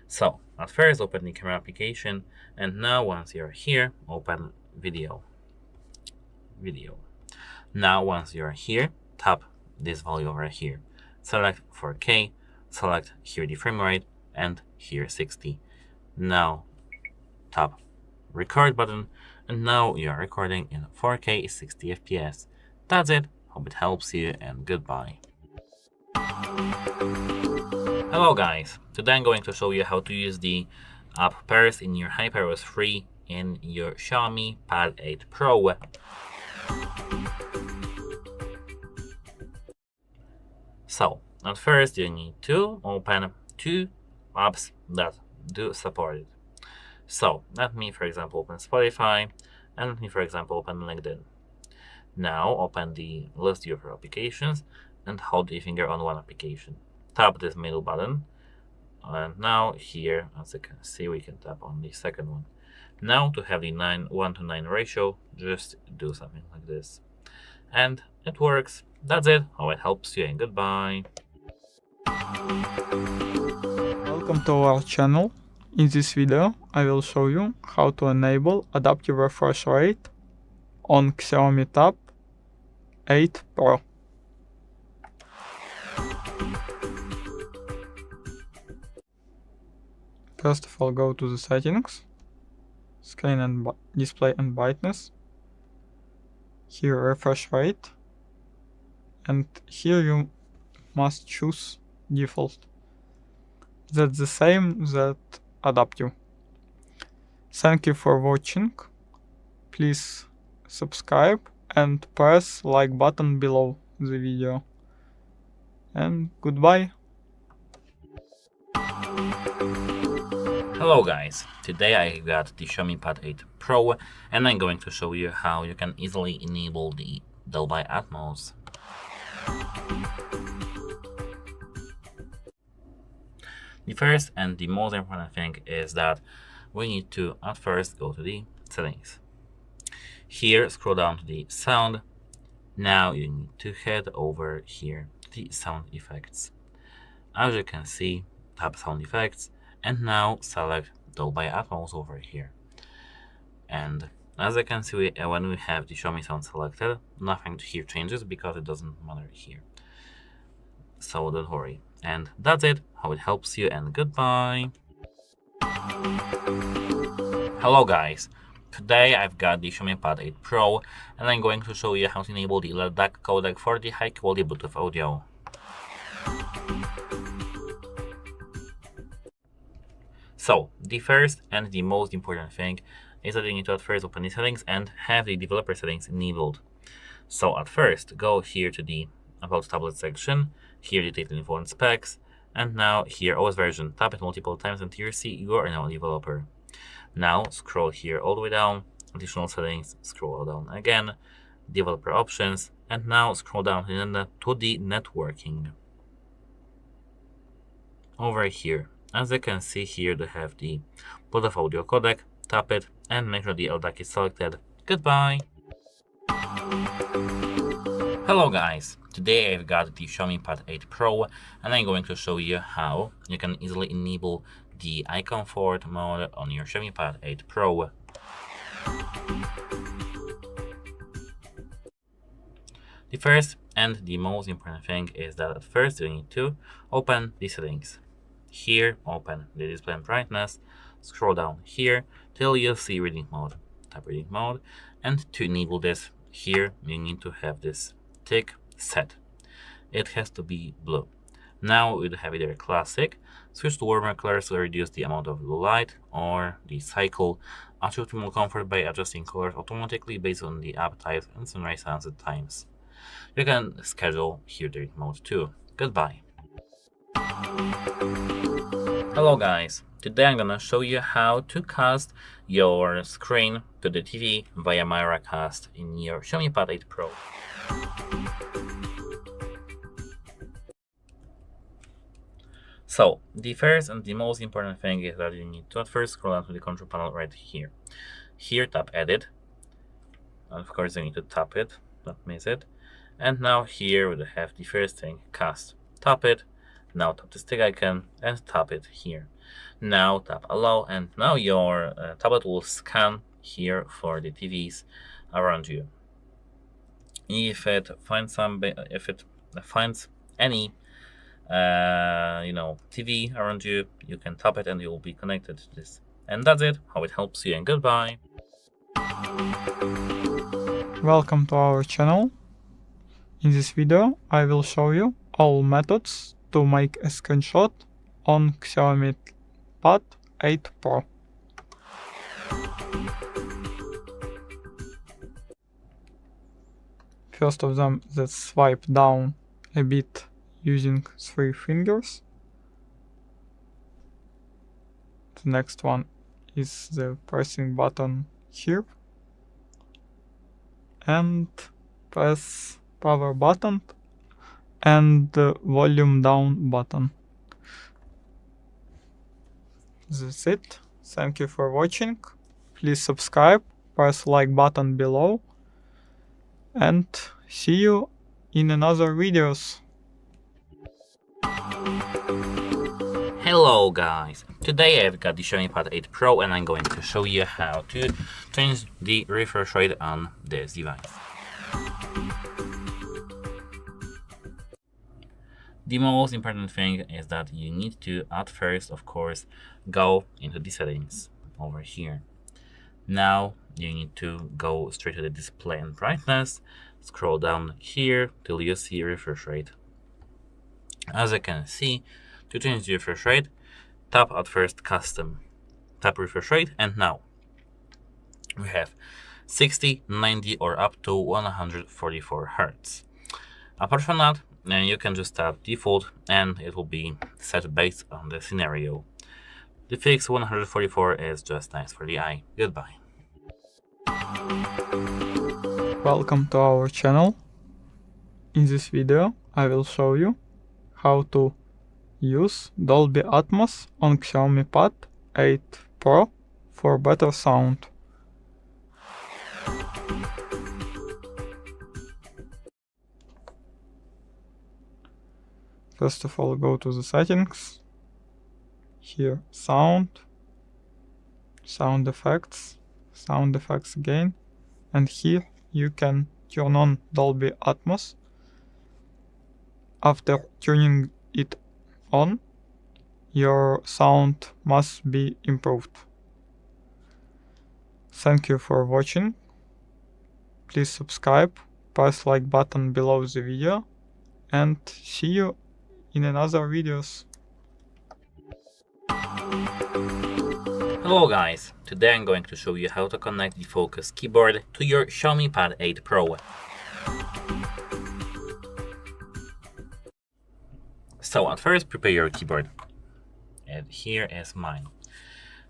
So, at first open the camera application, and now once you're here, open video. Now once you're here, tap this value over here. Select 4K, select here the frame rate, and here 60. Now tap record button, and now you are recording in 4K 60 FPS. That's it. Hope it helps you, and goodbye. Hello guys, today I'm going to show you how to use the app pairs in your HyperOS 3 in your Xiaomi Pad 8 Pro. So, at first you need to open two apps that do support it. So, let me for example open Spotify, and let me for example open LinkedIn. Now open the list of your applications and hold the finger on one application. Tap this middle button, and now here, as you can see, we can tap on the second one. Now to have the 1:9 ratio, just do something like this. And it works. That's it. Hope it helps you, and goodbye. Welcome to our channel. In this video, I will show you how to enable adaptive refresh rate on Xiaomi Tab 8 Pro. First of all, go to the settings, screen and display and brightness. Here refresh rate, and here you must choose default. That's the same that adaptive. Thank you for watching. Please subscribe and press like button below the video. And goodbye. Hello guys, today I got the Xiaomi Pad 8 Pro, and I'm going to show you how you can easily enable the Dolby Atmos. The first and the most important thing is that we need to at first go to the settings. Here scroll down to the sound. Now you need to head over here to the sound effects. As you can see, tap sound effects, and now select Dolby Atmos over here. And as you can see, when we have the Xiaomi sound selected, nothing here changes because it doesn't matter here. So don't worry. And that's it. Hope it helps you, and goodbye. Hello guys. Today I've got the Xiaomi Pad 8 Pro, and I'm going to show you how to enable the LDAC codec for the high quality Bluetooth audio. So the first and the most important thing is that you need to at first open the settings and have the developer settings enabled. So at first, go here to the About Tablet section, here detail info and specs, and now here OS version. Tap it multiple times until you see you are now a developer. Now scroll here all the way down, additional settings, scroll down again, developer options, and now scroll down to the networking. Over here, as you can see here, they have the Bluetooth audio codec. Tap it and make sure the LDAC is selected. Goodbye! Hello guys! Today I've got the Xiaomi Pad 8 Pro and I'm going to show you how you can easily enable the eye comfort mode on your Xiaomi Pad 8 Pro. The first and the most important thing is that at first you need to open the settings. Here, open the display and brightness, scroll down here till you see reading mode. Tap reading mode, and to enable this, here you need to have this tick set. It has to be blue. Now we'd have either classic, switch to warmer colors to reduce the amount of blue light, or the cycle, achieve optimal comfort by adjusting colors automatically based on the app types and sunrise sunset times. You can schedule here the reading mode too. Goodbye. Hello guys, today I'm gonna show you how to cast your screen to the TV via Miracast in your Xiaomi Pad 8 Pro. So, the first and the most important thing is that you need to at first scroll down to the control panel right here. Here tap Edit, and of course you need to tap it, don't miss it. And now here we have the first thing, Cast. Tap it. Now tap the stick icon and tap it here. Now tap Allow, and now your tablet will scan here for the TVs around you. If it finds any TV around you, you can tap it and you will be connected to this. And that's it. How it helps you, and goodbye. Welcome to our channel. In this video I will show you all methods to make a screenshot on Xiaomi Pad 8 Pro. First of them, let's swipe down a bit using 3 fingers. The next one is the pressing button here. And press power button and the volume down button. That's it. Thank you for watching. Please subscribe, press like button below, and see you in another videos. Hello guys! Today I've got the Xiaomi Pad 8 Pro and I'm going to show you how to change the refresh rate on this device. The most important thing is that you need to, at first, of course, go into the settings over here. Now you need to go straight to the display and brightness, scroll down here till you see refresh rate. As you can see, to change the refresh rate, tap at first Custom, tap refresh rate, and now we have 60, 90 or up to 144 Hz. Apart from that, you can just tap default and it will be set based on the scenario. The fixed 144 is just nice for the eye. Goodbye. Welcome to our channel. In this video I will show you how to use Dolby Atmos on Xiaomi Pad 8 Pro for better sound. First of all, go to the settings. Here, sound effects again, and here you can turn on Dolby Atmos. After turning it on, your sound must be improved. Thank you for watching. Please subscribe, press like button below the video, and see you in another videos. Hello guys, today I'm going to show you how to connect the focus keyboard to your Xiaomi Pad 8 Pro. So at first prepare your keyboard, and here is mine.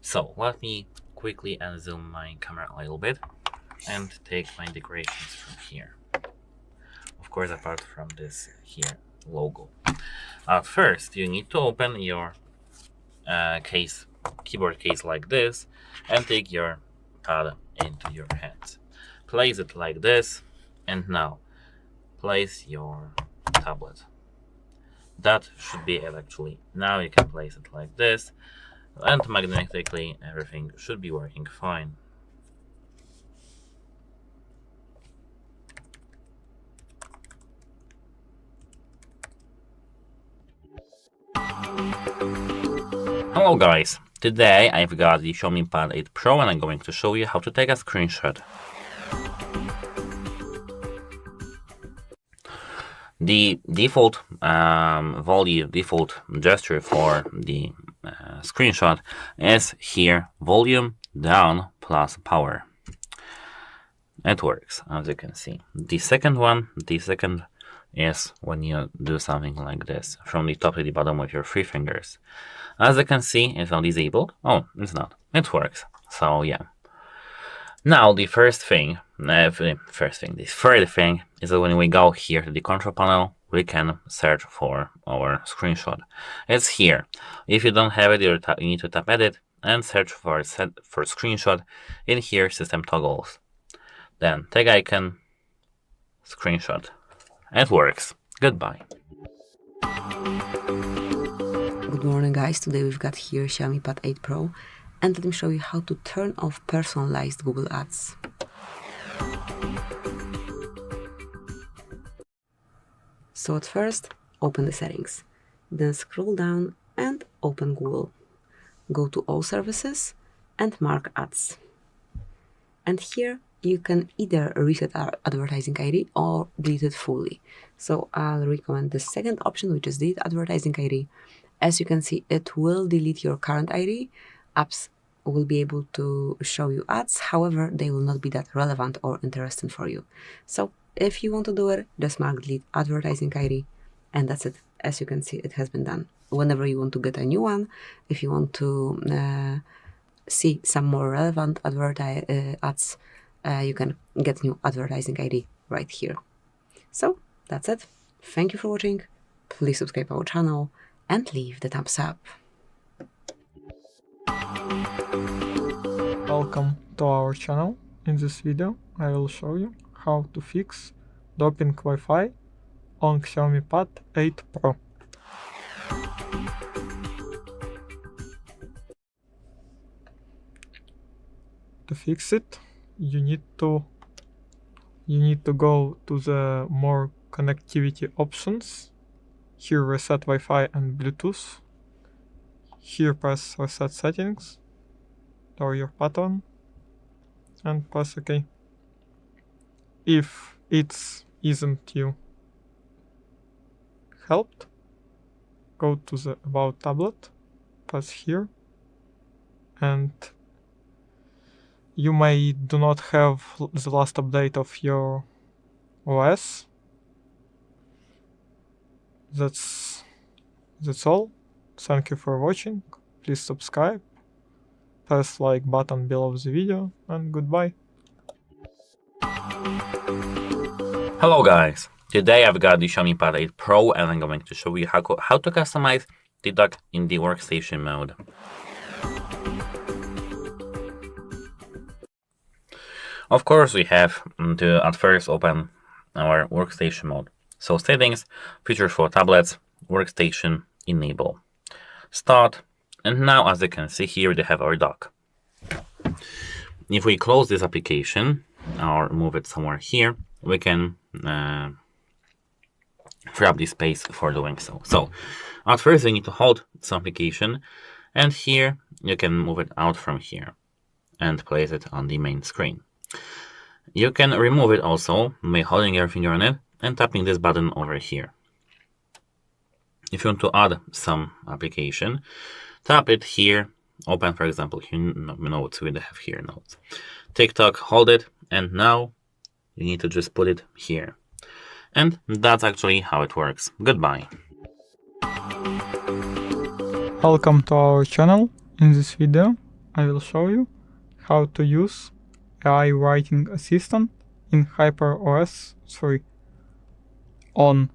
So let me quickly unzoom my camera a little bit and take my decorations from here. Of course, apart from this here logo. At first you need to open your keyboard case like this and take your pad into your hands. Place it like this, and now place your tablet. That should be it actually. Now you can place it like this, and magnetically everything should be working fine. Hello guys, today I've got the Xiaomi Pad 8 Pro and I'm going to show you how to take a screenshot. The default default gesture for the screenshot is here, volume down plus power. It works, as you can see. The second is when you do something like this, from the top to the bottom with your 3 fingers. As you can see, it's not disabled. Oh, it's not. It works. So yeah. Now the third thing is that when we go here to the control panel, we can search for our screenshot. It's here. If you don't have it, you need to tap edit and search for screenshot. In here, system toggles. Then tag icon, screenshot. It works. Goodbye. Good morning guys, today we've got here Xiaomi Pad 8 Pro, and let me show you how to turn off personalized Google Ads. So at first, open the settings, then scroll down and open Google. Go to all services and mark ads. And here you can either reset our advertising ID or delete it fully. So I'll recommend the second option, which is delete advertising ID. As you can see, it will delete your current ID. Apps will be able to show you ads, however, they will not be that relevant or interesting for you. So if you want to do it, just mark delete advertising ID, and that's it. As you can see, it has been done. Whenever you want to get a new one, if you want to see some more relevant ads, you can get new advertising ID right here. So that's it. Thank you for watching. Please subscribe our channel and leave the thumbs up. Welcome to our channel. In this video I will show you how to fix doping Wi-Fi on Xiaomi Pad 8 Pro. To fix it, you need to go to the more connectivity options. Here reset Wi-Fi and Bluetooth. Here press reset settings, lower your pattern and press OK. If it isn't you helped, go to the about tablet, press here, and you may do not have the last update of your OS. That's all. Thank you for watching. Please subscribe, press like button below the video, and goodbye. Hello guys, today I've got the Xiaomi Pad 8 Pro and I'm going to show you how to customize the dock in the workstation mode. Of course, we have to at first open our workstation mode. So settings, features for tablets, workstation, enable, start, and now as you can see here they have our dock. If we close this application or move it somewhere here, we can free up the space for doing so. So at first we need to hold this application, and here you can move it out from here and place it on the main screen. You can remove it also by holding your finger on it and tapping this button over here. If you want to add some application, tap it here open, for example, here notes, we have here notes. TikTok, hold it, and now you need to just put it here. And that's actually how it works. Goodbye. Welcome to our channel. In this video, I will show you how to use AI writing assistant in HyperOS 3 on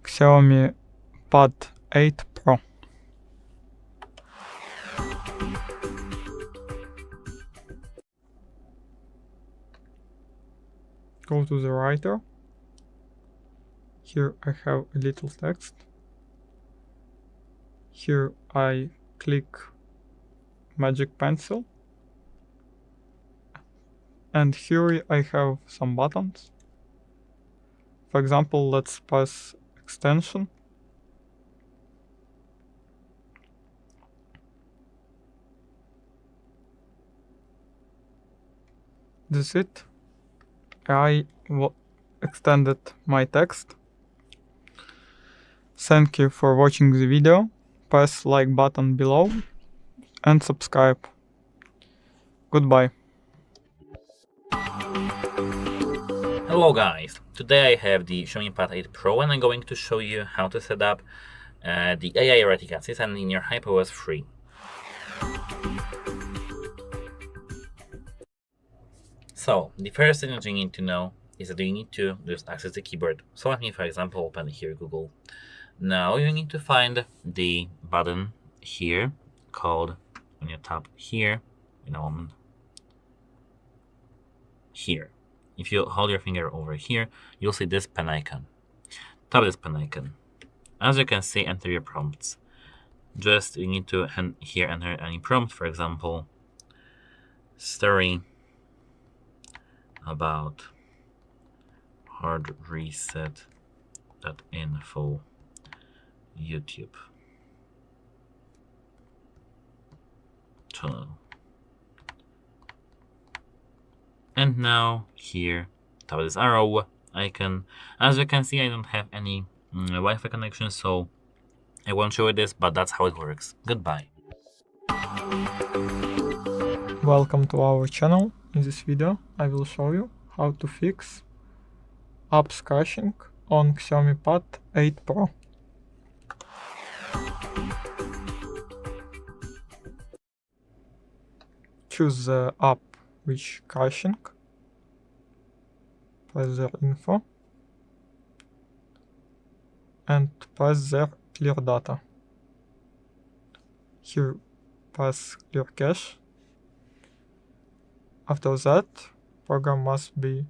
Xiaomi Pad 8 Pro. Go to the writer. Here I have a little text. Here I click magic pencil. And here I have some buttons. For example, let's pass extension. That's it. I extended my text. Thank you for watching the video. Press like button below and subscribe. Goodbye. Hello guys, today I have the Xiaomi Pad 8 Pro and I'm going to show you how to set up the AI writing assistant in your HyperOS 3. So, the first thing that you need to know is that you need to just access the keyboard. So let me, for example, open here Google. Now you need to find the button here called, when you tap here, in a moment, here. If you hold your finger over here, you'll see this pen icon. Tap this pen icon. As you can see, enter your prompts. Just you need to here enter any prompt, for example, story about HardReset.Info YouTube channel. And now here, tap this arrow icon. As you can see, I don't have any Wi-Fi connection, so I won't show you this, but that's how it works. Goodbye. Welcome to our channel. In this video, I will show you how to fix apps crashing on Xiaomi Pad 8 Pro. Choose the app which crashing. Press their info and press their clear data. Here press clear cache. After that, program must be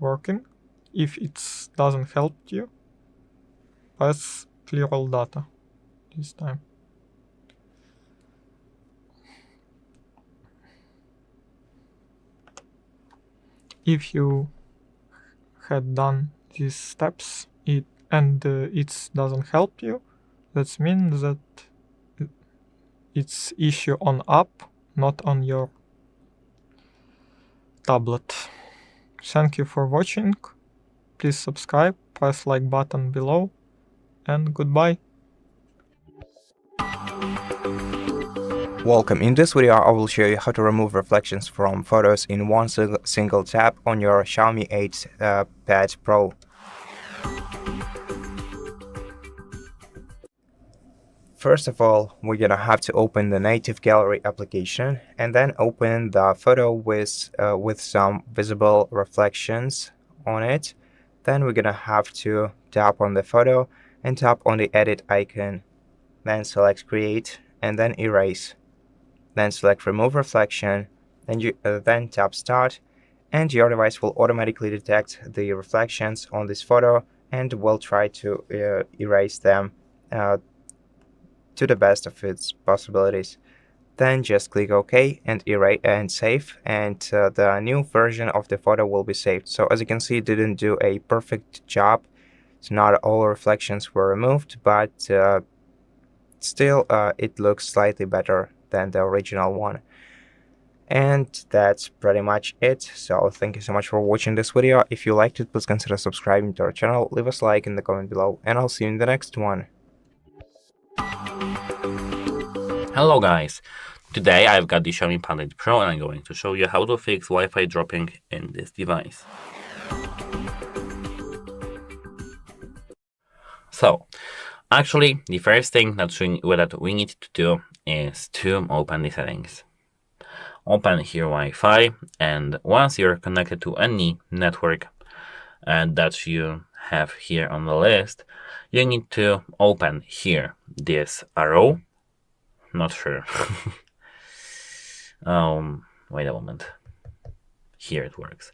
working. If it doesn't help you, press clear all data this time. If you had done these steps it doesn't help you, that means that it's issue on app, not on your tablet. Thank you for watching. Please subscribe, press like button below, and goodbye. Welcome. In this video, I will show you how to remove reflections from photos in one single tap on your Xiaomi 8 Pad Pro. First of all, we're gonna have to open the native gallery application and then open the photo with some visible reflections on it. Then we're gonna have to tap on the photo and tap on the edit icon. Then select create and then erase. Then select remove reflection, then tap start, and your device will automatically detect the reflections on this photo and will try to erase them to the best of its possibilities. Then just click OK and erase and save, and the new version of the photo will be saved. So as you can see, it didn't do a perfect job. So not all reflections were removed, but still it looks slightly better than the original one. And that's pretty much it. So thank you so much for watching this video. If you liked it, please consider subscribing to our channel, leave us a like in the comment below, and I'll see you in the next one. Hello guys! Today I've got the Xiaomi Pad 8 Pro and I'm going to show you how to fix Wi-Fi dropping in this device. So, actually, the first thing that we need to do is to open the settings. Open here Wi-Fi, and once you're connected to any network that you have here on the list, you need to open here this arrow. Not sure. Wait a moment. Here it works.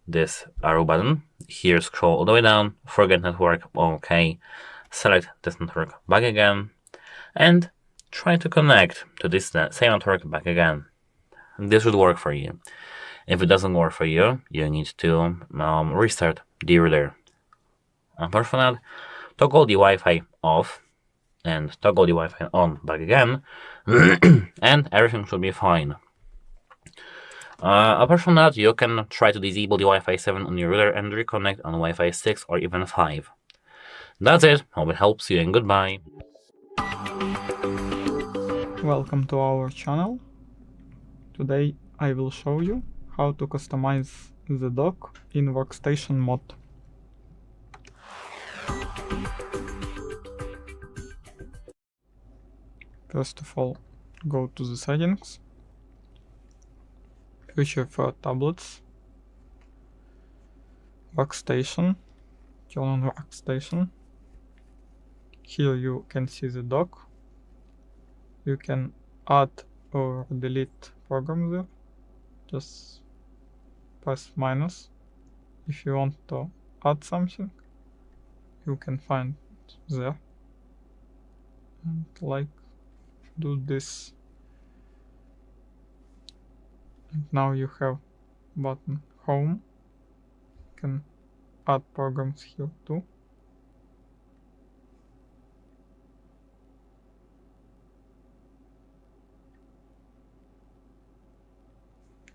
This arrow button. Here scroll all the way down. Forget network. Okay. Select this network back again. And try to connect to this same network back again. This should work for you. If it doesn't work for you, you need to restart the router. Apart from that, toggle the Wi-Fi off and toggle the Wi-Fi on back again, and everything should be fine. Apart from that, you can try to disable the Wi-Fi 7 on your router and reconnect on Wi-Fi 6 or even 5. That's it. Hope it helps you, and goodbye. Welcome to our channel. Today I will show you how to customize the dock in workstation mode. First of all, go to the settings, feature for tablets, workstation, turn on workstation. Here you can see the dock. You can add or delete programs there. Just press minus. If you want to add something, you can find it there. And like do this. And now you have button home. You can add programs here too.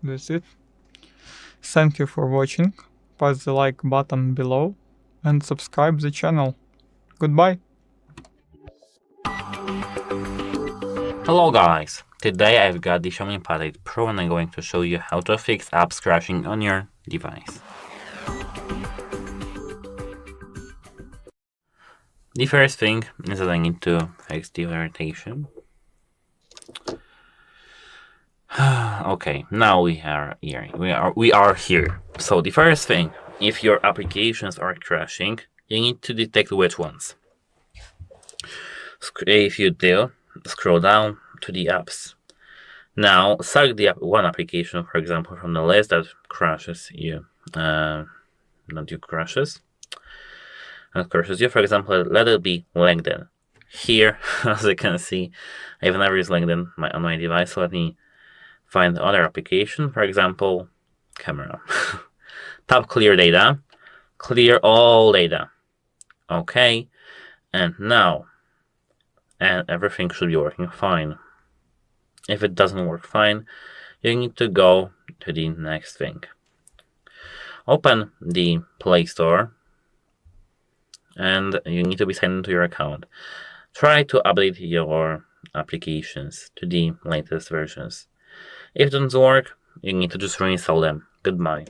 That's it. Thank you for watching. Press the like button below and subscribe the channel. Goodbye. Hello guys! Today I've got the Xiaomi Pad 8 Pro and I'm going to show you how to fix apps crashing on your device. The first thing is that I need to fix the orientation. Okay, now we are here. We are here. So the first thing, if your applications are crashing, you need to detect which ones. If you do, scroll down to the apps. Now select the one application, for example, from the list that crashes you. Crashes. For example, let it be LinkedIn. Here, as you can see, I have never used LinkedIn on my device. So let me find the other application, for example, camera. Tap clear data, clear all data. Okay, and now, and everything should be working fine. If it doesn't work fine, you need to go to the next thing. Open the Play Store, and you need to be signed into your account. Try to update your applications to the latest versions. If it doesn't work, you need to just reinstall them. Goodbye.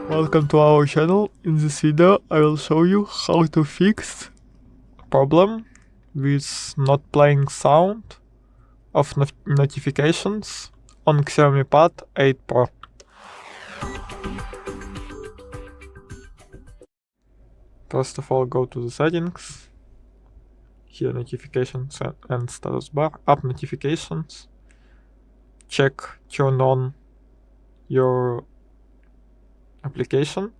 Welcome to our channel. In this video I will show you how to fix a problem with not playing sound of notifications on Xiaomi Pad 8 Pro. First of all, go to the settings. Here notifications and status bar, app notifications. Check, turn on your application,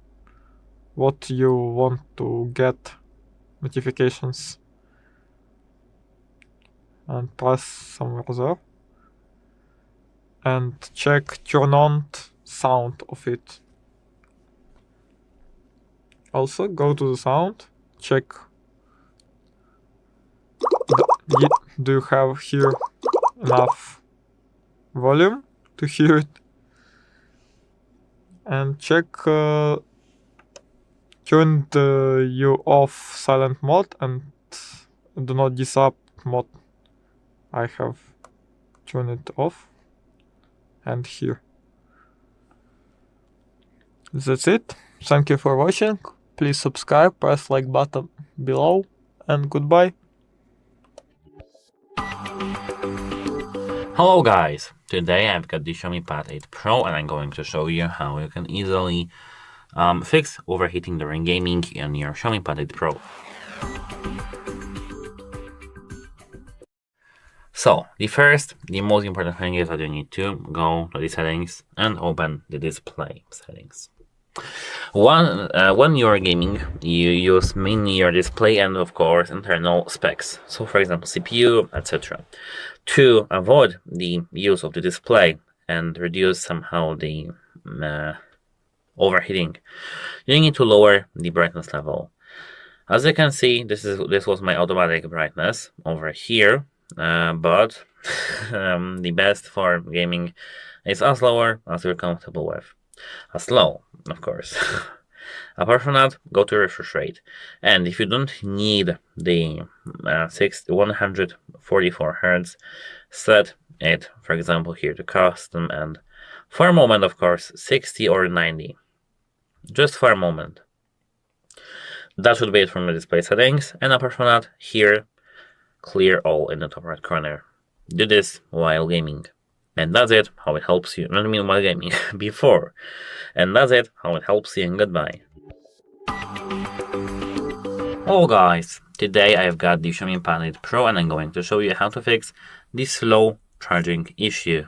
what you want to get notifications, and press somewhere there. And check, turn on sound of it. Also go to the sound, check do you have here enough volume to hear it, and check turn you off silent mode and do not disturb mode I have turned it off, and here. That's it. Thank you for watching. Please subscribe, press like button below, and goodbye. Hello guys! Today I've got the Xiaomi Pad 8 Pro and I'm going to show you how you can easily fix overheating during gaming in your Xiaomi Pad 8 Pro. So, the most important thing is that you need to go to the settings and open the display settings. When you are gaming, you use mainly your display and of course internal specs. So for example CPU, etc. To avoid the use of the display and reduce somehow the overheating, you need to lower the brightness level. As you can see, this was my automatic brightness over here, but the best for gaming is as lower as you're comfortable with. As low, of course. Apart from that, go to refresh rate. And if you don't need the 144 Hz, set it, for example, here to custom, and for a moment, of course, 60 or 90. Just for a moment. That should be it from the display settings. And apart from that, here, clear all in the top right corner. Do this while gaming. And that's it, how it helps you. I mean while gaming, before. And that's it, how it helps you, and goodbye. Hello guys, today I've got the Xiaomi Pad 8 Pro and I'm going to show you how to fix the slow charging issue.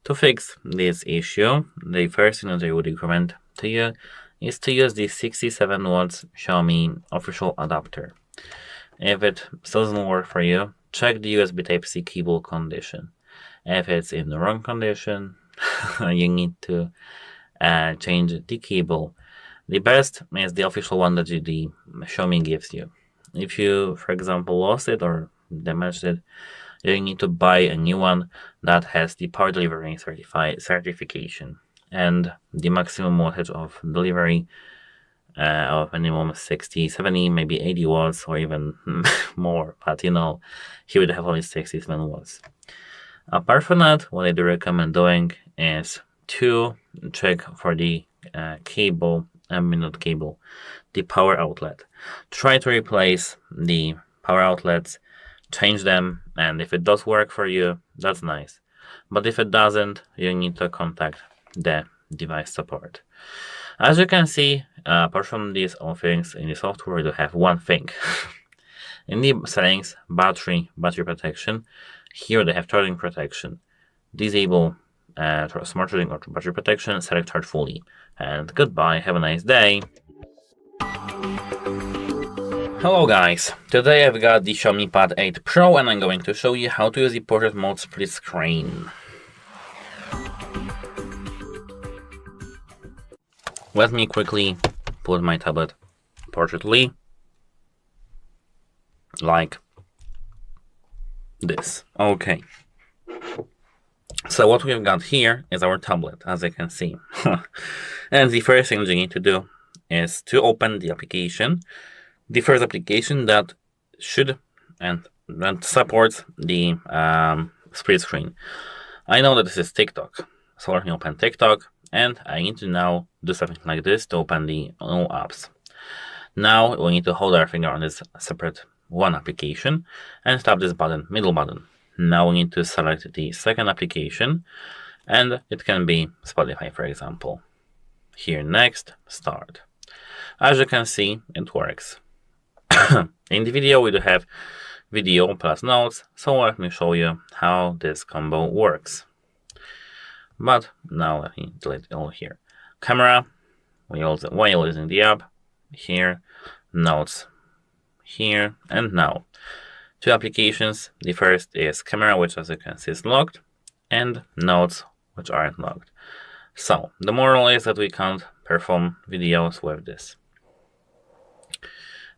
To fix this issue, the first thing that I would recommend to you is to use the 67 watts Xiaomi official adapter. If it doesn't work for you, check the USB Type-C cable condition. If it's in the wrong condition, you need to change the cable. The best is the official one that the Xiaomi gives you. If you, for example, lost it or damaged it, you need to buy a new one that has the power delivery certification and the maximum wattage of delivery of minimum 60, 70, maybe 80 watts or even more, but you know, he would have only 67 watts. Apart from that, what I do recommend doing is to check for the cable, not cable, the power outlet. Try to replace the power outlets, change them, and if it does work for you, that's nice. But if it doesn't, you need to contact the device support. As you can see, apart from these all things, in the software you have one thing. In the settings, battery protection, here they have charging protection. Disable smart charging or battery protection, select charge fully. And goodbye, have a nice day. Hello guys, today I've got the Xiaomi Pad 8 Pro and I'm going to show you how to use the portrait mode split screen. Let me quickly put my tablet portraitly, like this. Okay. So what we've got here is our tablet, as you can see. And the first thing you need to do is to open the application. The first application that should and that supports the split screen. I know that this is TikTok, so let me open TikTok. And I need to now do something like this to open the all apps. Now we need to hold our finger on this separate one application and tap this button, middle button. Now we need to select the second application, and it can be Spotify, for example. Here, next, start. As you can see, it works. In the video, we do have video plus notes, so let me show you how this combo works. But now let me delete it all here. Camera, while using the app, here, notes, here, and now. Two applications. The first is camera, which as you can see is locked, and notes, which aren't locked. So, the moral is that we can't perform videos with this.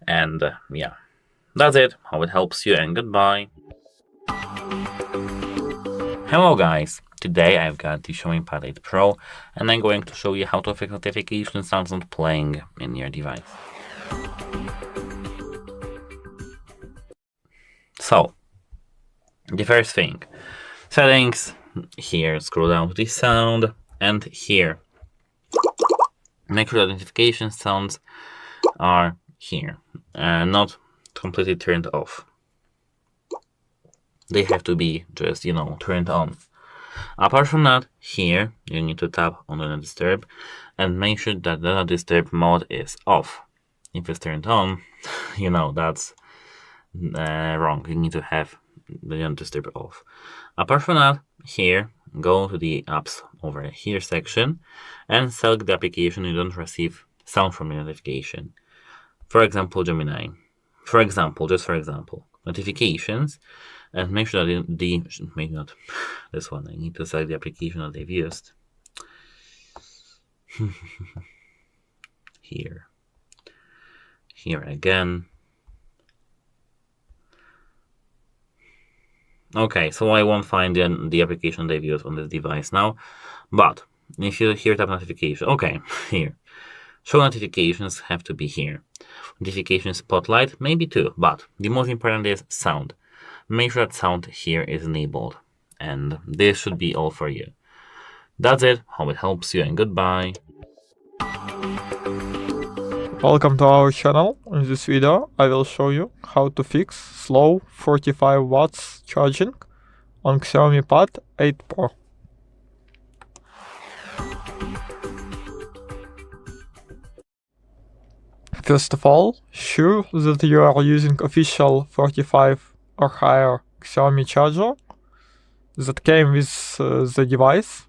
And yeah, that's it, how it helps you, and goodbye. Hello guys, today I've got the Xiaomi Pad 8 Pro and I'm going to show you how to fix notification sounds not playing in your device. So, the first thing, settings, here scroll down to the sound, and here make sure that notification sounds are here and not completely turned off. They have to be just, turned on. Apart from that, here you need to tap on the not disturb and make sure that the not disturb mode is off. If it's turned on, that's wrong. You need to have the not disturb off. Apart from that, here go to the apps over here section and select the application you don't receive sound from the notification. For example, Gemini. Just for example, notifications, and make sure that maybe not this one. I need to select the application that they've used. Here again. Okay, so I won't find the application they've used on this device now, but if you here tap notification, okay, here. Show notifications have to be here. Notification spotlight, maybe too, but the most important is sound. Make sure that sound here is enabled, and this should be all for you. That's it, hope it helps you, and goodbye. Welcome to our channel. In this video I will show you how to fix slow 45 watts charging on Xiaomi Pad 8 Pro. First of all, sure that you are using official 45 or higher Xiaomi charger that came with the device,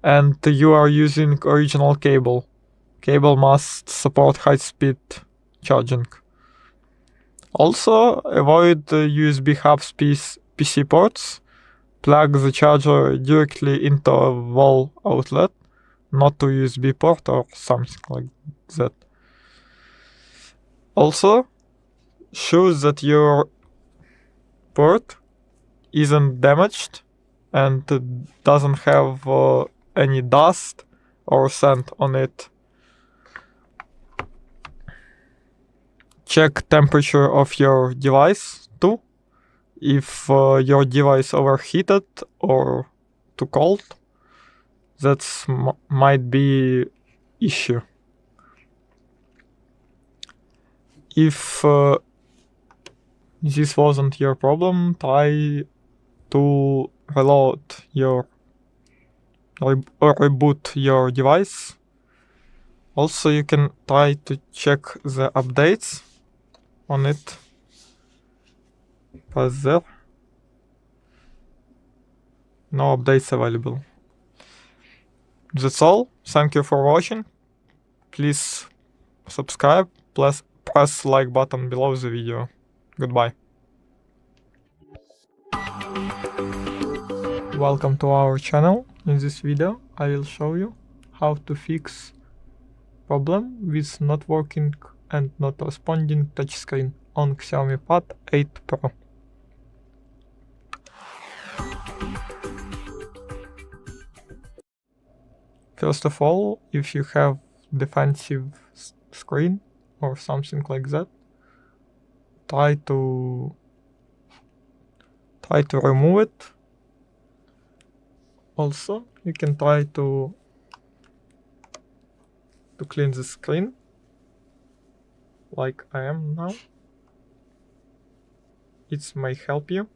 and you are using original cable. Cable must support high-speed charging. Also, avoid the USB hubs PC ports. Plug the charger directly into a wall outlet, not to USB port or something like that. Also, show that your port isn't damaged and doesn't have any dust or sand on it. Check temperature of your device too. If your device overheated or too cold, that might be issue. If this wasn't your problem, try to reload or reboot your device. Also, you can try to check the updates on it. Press there. No updates available. That's all. Thank you for watching. Please subscribe. Press like button below the video. Goodbye. Welcome to our channel. In this video I will show you how to fix problem with not working and not responding touchscreen on Xiaomi Pad 8 Pro. First of all, if you have defensive screen or something like that, try to remove it. Also, you can try to clean the screen like I am now. It may help you.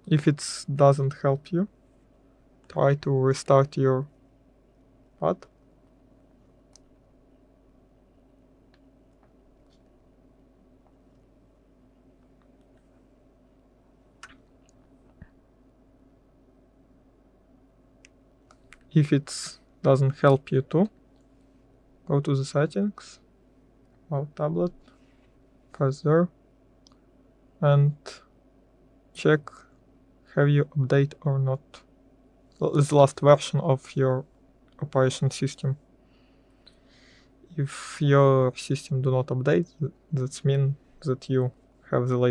If it doesn't help you, try to restart your pad. If it doesn't help you too, go to the settings, about tablet, press there, and check have you update or not the last version of your operation system. If your system do not update, that means that you have the latest